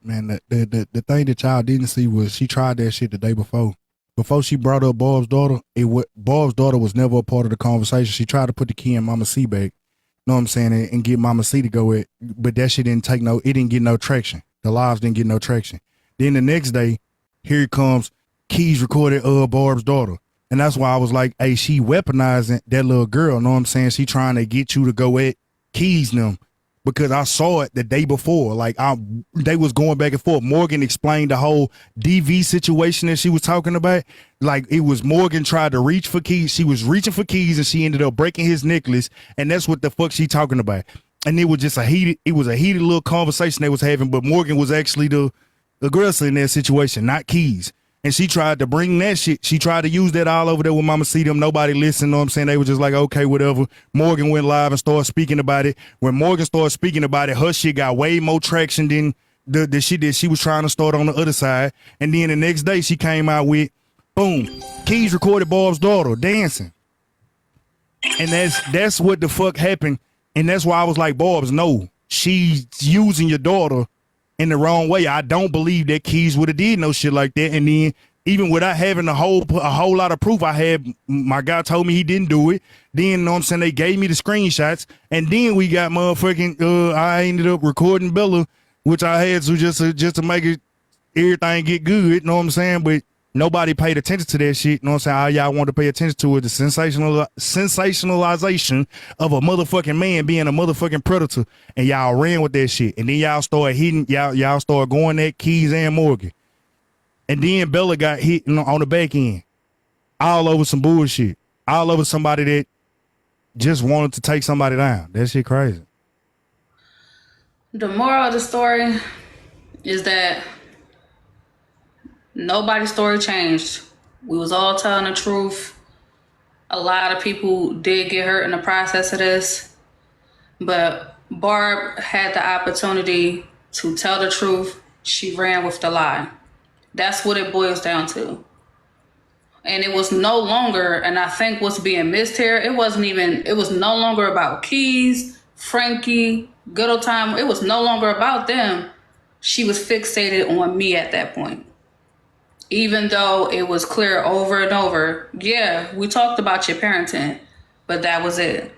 Speaker 16: Man, the thing that y'all didn't see was she tried that shit the day before. Before she brought up Bob's daughter, Bob's daughter was never a part of the conversation. She tried to put the key in Mama C bag, know what I'm saying, and get Mama C to go with, but that shit didn't get no traction. The lives didn't get no traction. Then the next day, here comes Keys recorded Barb's daughter. And that's why I was like, hey, she weaponizing that little girl, know what I'm saying? She trying to get you to go at Keys them. Because I saw it the day before. They was going back and forth. Morgan explained the whole DV situation that she was talking about. Like, it was Morgan tried to reach for Keys. She was reaching for Keys and she ended up breaking his necklace. And that's what the fuck she talking about. And it was just a heated little conversation they was having. But Morgan was actually the aggressor in that situation, not Keys. And she tried to bring that shit. She tried to use that all over there with Mama C them. Nobody listened, know what I'm saying? They were just like, okay, whatever. Morgan went live and started speaking about it. When Morgan started speaking about it, her shit got way more traction than the shit that she was trying to start on the other side. And then the next day she came out with, boom, Keys recorded Bob's daughter dancing. And that's what the fuck happened. And that's why I was like, Bob's, no, she's using your daughter in the wrong way. I don't believe that Keys would have did no shit like that. And then even without having a whole lot of proof, my guy told me he didn't do it. Then, know what I'm saying, they gave me the screenshots. And then we got motherfucking, I ended up recording Bella, which I had to just to make everything get good, know what I'm saying? But nobody paid attention to that shit, know what I'm saying? All y'all want to pay attention to it, the sensationalization of a motherfucking man being a motherfucking predator. And y'all ran with that shit. And then y'all started hitting, y'all started going at Keys and Morgan. And then Bella got hit on the back end. All over some bullshit. All over somebody that just wanted to take somebody down. That shit crazy.
Speaker 5: The moral of the story is that nobody's story changed. We was all telling the truth. A lot of people did get hurt in the process of this, but Barb had the opportunity to tell the truth. She ran with the lie. That's what it boils down to. And it was no longer, and I think what's being missed here, it was no longer about Keys, Frankie, Good Old Time. It was no longer about them. She was fixated on me at that point. Even though it was clear over and over, yeah, we talked about your parenting, but that was it.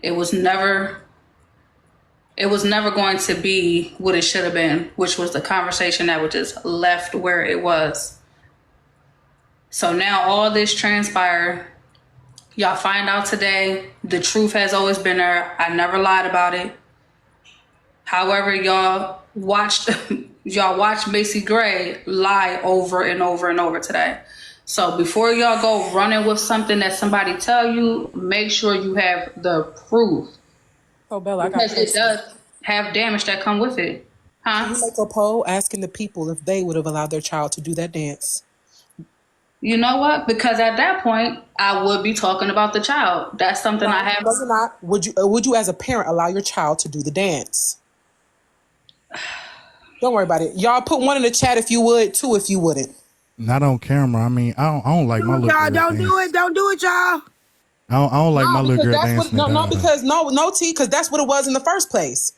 Speaker 5: It was never going to be what it should have been, which was the conversation that was just left where it was. So now all this transpired. Y'all find out today, the truth has always been there. I never lied about it. However, y'all watched Macy Gray lie over and over and over today. So before y'all go running with something that somebody tell you, make sure you have the proof.
Speaker 2: Oh, Bella,
Speaker 5: because it does have damage that come with it. Huh?
Speaker 2: Can you make a poll asking the people if they would have allowed their child to do that dance?
Speaker 5: You know what? Because at that point, I would be talking about the child. That's something I have.
Speaker 2: Does it not? Would you as a parent allow your child to do the dance? Don't worry about it. Y'all put 1 in the chat if you would, 2 if you wouldn't.
Speaker 16: Not on camera. I mean, I don't like my little
Speaker 14: Y'all
Speaker 16: girl
Speaker 14: don't do
Speaker 16: dance.
Speaker 14: it. Don't do it, y'all.
Speaker 16: I don't like my little
Speaker 2: because
Speaker 16: girl
Speaker 2: that's what
Speaker 16: dancing.
Speaker 2: no because no T, because that's what it was in the first place.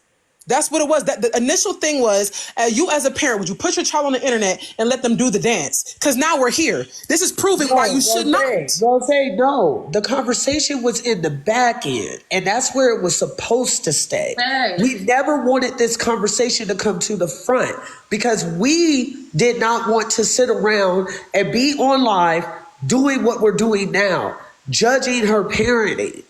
Speaker 2: That's what it was. That the initial thing was, you as a parent, would you put your child on the internet and let them do the dance? Because now we're here. This is proving why you should not.
Speaker 15: Rose, no. The conversation was in the back end, and that's where it was supposed to stay.
Speaker 5: Hey.
Speaker 15: We never wanted this conversation to come to the front because we did not want to sit around and be on live doing what we're doing now, judging her parenting.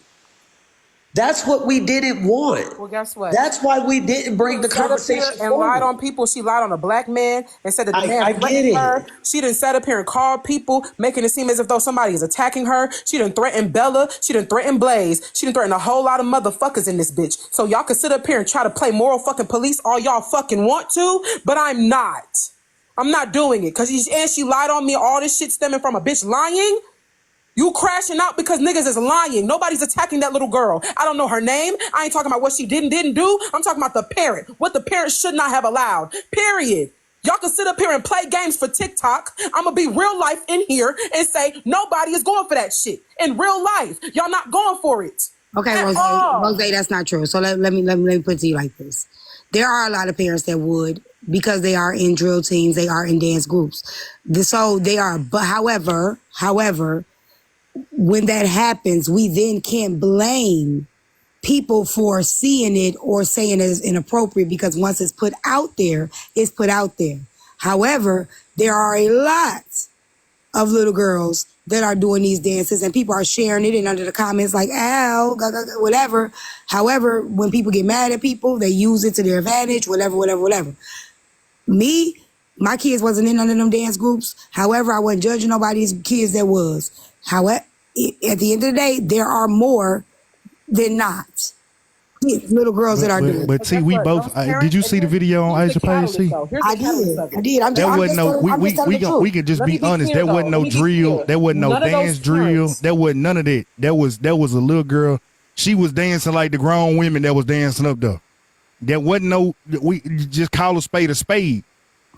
Speaker 15: That's what we didn't want.
Speaker 2: Well, guess what?
Speaker 15: That's why we didn't bring the conversation
Speaker 2: and
Speaker 15: forward.
Speaker 2: lied on people. She lied on a black man and said that the man
Speaker 15: I get
Speaker 2: threatened
Speaker 15: it.
Speaker 2: her. She didn't sat up here and call people, making it seem as if though somebody is attacking her. She didn't threaten Bella. She didn't threaten Blaze. She didn't threaten a whole lot of motherfuckers in this bitch. So y'all can sit up here and try to play moral fucking police all y'all fucking want to, but I'm not. I'm not doing it. And she lied on me. All this shit stemming from a bitch lying. You crashing out because niggas is lying. Nobody's attacking that little girl. I don't know her name. I ain't talking about what she didn't do. I'm talking about the parent. What the parent should not have allowed. Period. Y'all can sit up here and play games for TikTok. I'm gonna be real life in here and say nobody is going for that shit. In real life, y'all not going for it.
Speaker 14: Okay,
Speaker 2: At
Speaker 14: Rose,
Speaker 2: all.
Speaker 14: Rose, that's not true. So let me put it to you like this. There are a lot of parents that would, because they are in drill teams, they are in dance groups. So they are, but however, when that happens, we then can't blame people for seeing it or saying it is inappropriate because once it's put out there, it's put out there. However, there are a lot of little girls that are doing these dances and people are sharing it and under the comments like, ow, whatever. However, when people get mad at people, they use it to their advantage, whatever. Me, my kids wasn't in none of them dance groups. However, I wasn't judging nobody's kids that was. However, at the end of the day, there are more than not little girls that are doing it.
Speaker 16: But T, we both. Did you see the video on Asia Page? See,
Speaker 14: I did.
Speaker 16: There wasn't no. We could just be honest. There wasn't no drill. There wasn't no dance drill. There wasn't none of that. There was a little girl. She was dancing like the grown women that was dancing up there. There wasn't no. We just call a spade a spade.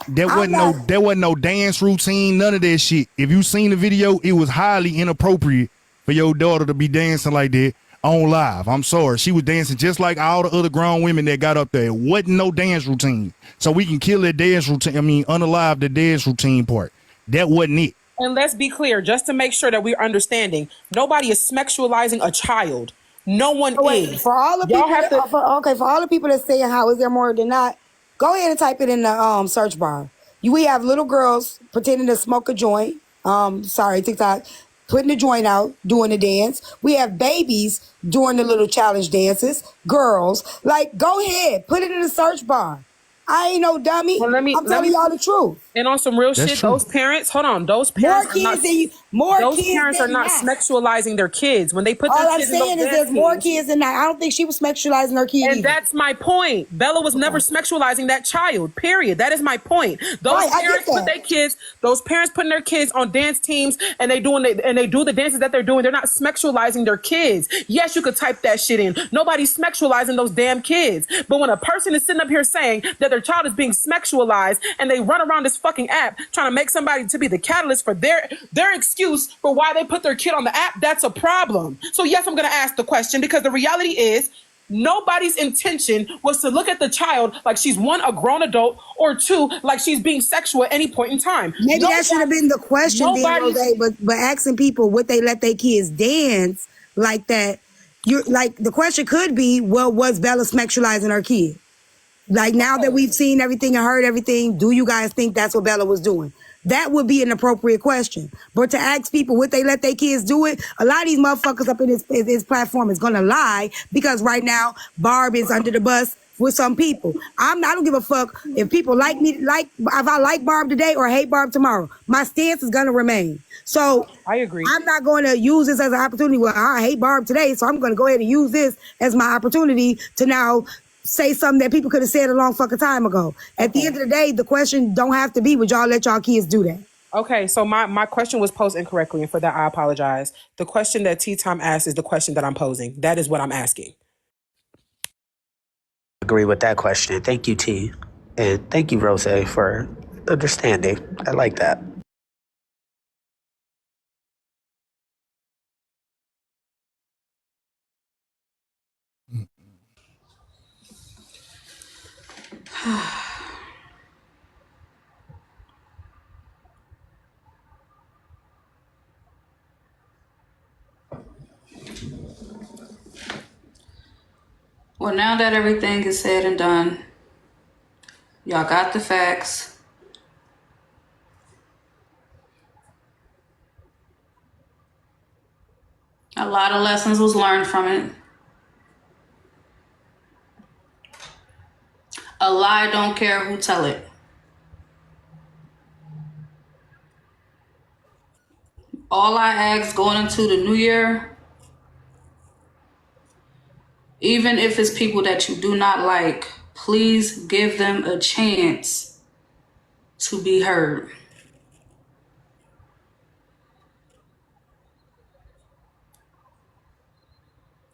Speaker 16: There wasn't no dance routine, none of that shit. If you seen the video, it was highly inappropriate for your daughter to be dancing like that on live. I'm sorry. She was dancing just like all the other grown women that got up there. It wasn't no dance routine. So we can kill that dance routine. Unalive the dance routine part. That wasn't it.
Speaker 2: And let's be clear, just to make sure that we're understanding, nobody is sexualizing a child. No one is.
Speaker 14: For all the people, for all the people that say how is there more than not, go ahead and type it in the search bar. We have little girls pretending to smoke a joint. TikTok, putting the joint out, doing the dance. We have babies doing the little challenge dances. Girls, like, go ahead, put it in the search bar. I ain't no dummy.
Speaker 2: Well,
Speaker 14: I'm telling y'all the truth.
Speaker 2: And on some real
Speaker 16: That's
Speaker 2: shit,
Speaker 16: true.
Speaker 2: those parents, hold on, those parents are not sexualizing their kids. When they put
Speaker 14: All
Speaker 2: their
Speaker 14: I'm
Speaker 2: kids in those
Speaker 14: saying is
Speaker 2: dance
Speaker 14: there's more
Speaker 2: teams.
Speaker 14: kids than that. I don't think she was sexualizing her kid
Speaker 2: And
Speaker 14: either.
Speaker 2: that's my point. Bella was never sexualizing that child. Period. That is my point. Those parents put their kids, those parents putting their kids on dance teams and they do the dances that they're doing. They're not sexualizing their kids. Yes, you could type that shit in. Nobody's sexualizing those damn kids. But when a person is sitting up here saying that their child is being sexualized and they run around this fucking app trying to make somebody to be the catalyst for their excuse for why they put their kid on the app, that's a problem. So yes, I'm going to ask the question because the reality is nobody's intention was to look at the child like she's one, a grown adult, or two, like she's being sexual at any point in time.
Speaker 14: Maybe that should have been the question then, Jose, but asking people would they let their kids dance like that, the question could be, well, was Bella sexualizing her kid? Like, now that we've seen everything and heard everything, do you guys think that's what Bella was doing? That would be an appropriate question. But to ask people would they let their kids do it, a lot of these motherfuckers up in this platform is gonna lie because right now Barb is under the bus with some people. I don't give a fuck if people like me, if I like Barb today or hate Barb tomorrow. My stance is gonna remain. So
Speaker 2: I agree.
Speaker 14: I'm not going to use this as an opportunity. Well, I hate Barb today, so I'm gonna go ahead and use this as my opportunity to now say something that people could have said a long fucking time ago. At the end of the day, the question don't have to be, would y'all let y'all kids do that?
Speaker 2: Okay, so my question was posed incorrectly, and for that I apologize. The question that Tea Time asked is the question that I'm posing. That is what I'm asking.
Speaker 15: Agree with that question. Thank you, T. And thank you, Rose, for understanding. I like that.
Speaker 5: Well, now that everything is said and done, y'all got the facts. A lot of lessons was learned from it. A lie don't care who tell it. All I ask going into the new year, even if it's people that you do not like, please give them a chance to be heard.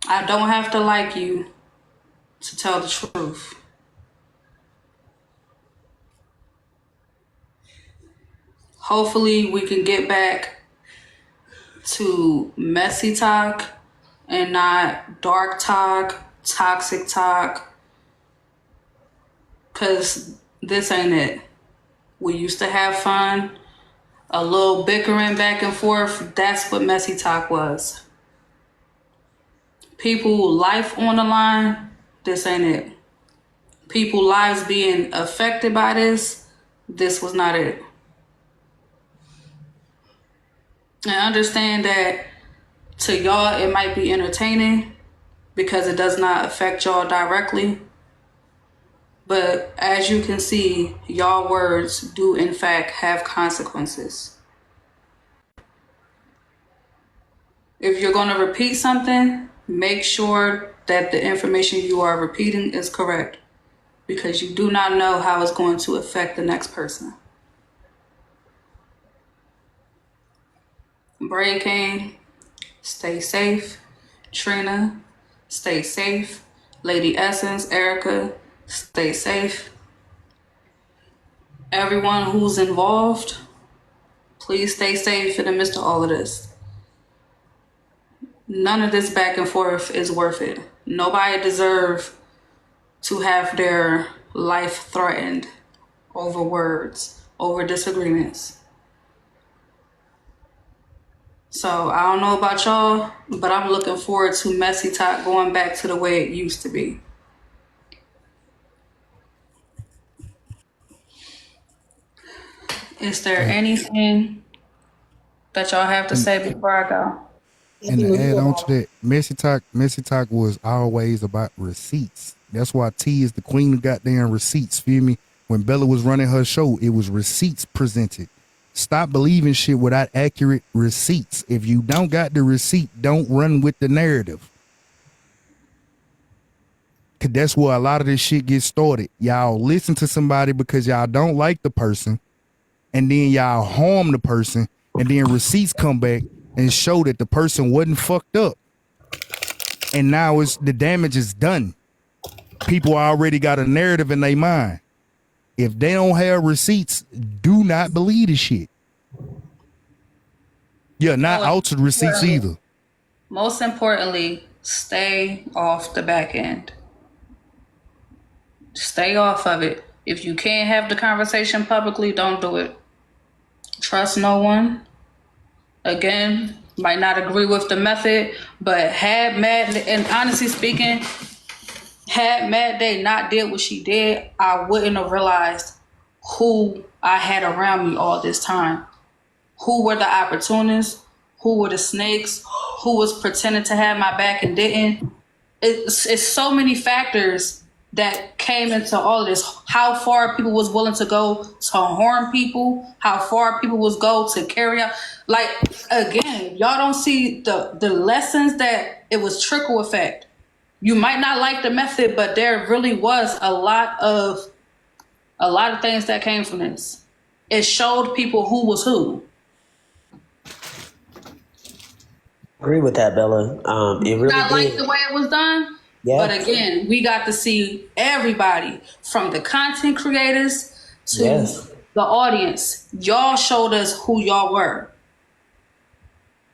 Speaker 5: I don't have to like you to tell the truth. Hopefully we can get back to messy talk and not dark talk, toxic talk, because this ain't it. We used to have fun, a little bickering back and forth. That's what messy talk was. People, life on the line, this ain't it. People lives being affected by this was not it. And understand that to y'all, it might be entertaining because it does not affect y'all directly. But as you can see, y'all words do in fact have consequences. If you're going to repeat something, make sure that the information you are repeating is correct, because you do not know how it's going to affect the next person. Bray King, stay safe. Trina, stay safe. Lady Essence, Erica, stay safe. Everyone who's involved, please stay safe in the midst of all of this. None of this back and forth is worth it. Nobody deserves to have their life threatened over words, over disagreements. So I don't know about y'all, but I'm looking forward to messy talk going back to the way it used to be. Is there anything that y'all have to say before I go?
Speaker 16: And to add on to that, messy talk was always about receipts. That's why T is the queen of goddamn receipts. Feel me? When Bella was running her show, it was receipts presented. Stop believing shit without accurate receipts. If you don't got the receipt, don't run with the narrative. Cause that's where a lot of this shit gets started. Y'all listen to somebody because y'all don't like the person, and then y'all harm the person, and then receipts come back and show that the person wasn't fucked up. And now it's the damage is done. People already got a narrative in their mind. If they don't have receipts, do not believe the shit. Yeah, not altered receipts either.
Speaker 5: Most importantly, stay off the back end. Stay off of it. If you can't have the conversation publicly, don't do it. Trust no one. Again, might not agree with the method, but had Mad, and honestly speaking, had Mad Day not did what she did, I wouldn't have realized who I had around me all this time. Who were the opportunists? Who were the snakes? Who was pretending to have my back and didn't? It's so many factors that came into all of this. How far people was willing to go to harm people, how far people was go to carry out. Like, again, y'all don't see the lessons that it was trickle effect. You might not like the method, but there really was a lot of things that came from this. It showed people who was who.
Speaker 15: Agree with that, Bella. It really
Speaker 5: Not like
Speaker 15: did.
Speaker 5: the way it was done.
Speaker 15: Yeah.
Speaker 5: But again, we got to see everybody from the content creators to the audience. Y'all showed us who y'all were.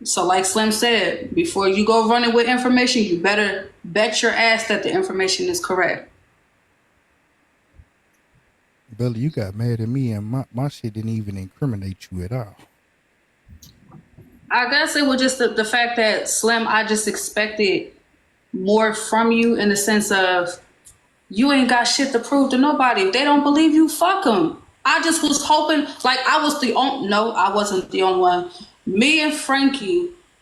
Speaker 5: So like Slim said, before you go running with information, you better bet your ass that the information is correct.
Speaker 16: Bella, you got mad at me, and my shit didn't even incriminate you at all.
Speaker 5: I guess it was just the fact that Slim, I just expected more from you in the sense of you ain't got shit to prove to nobody. If they don't believe you, fuck them. I just was hoping, like I was the only, no, I wasn't the only one. Me and Frankie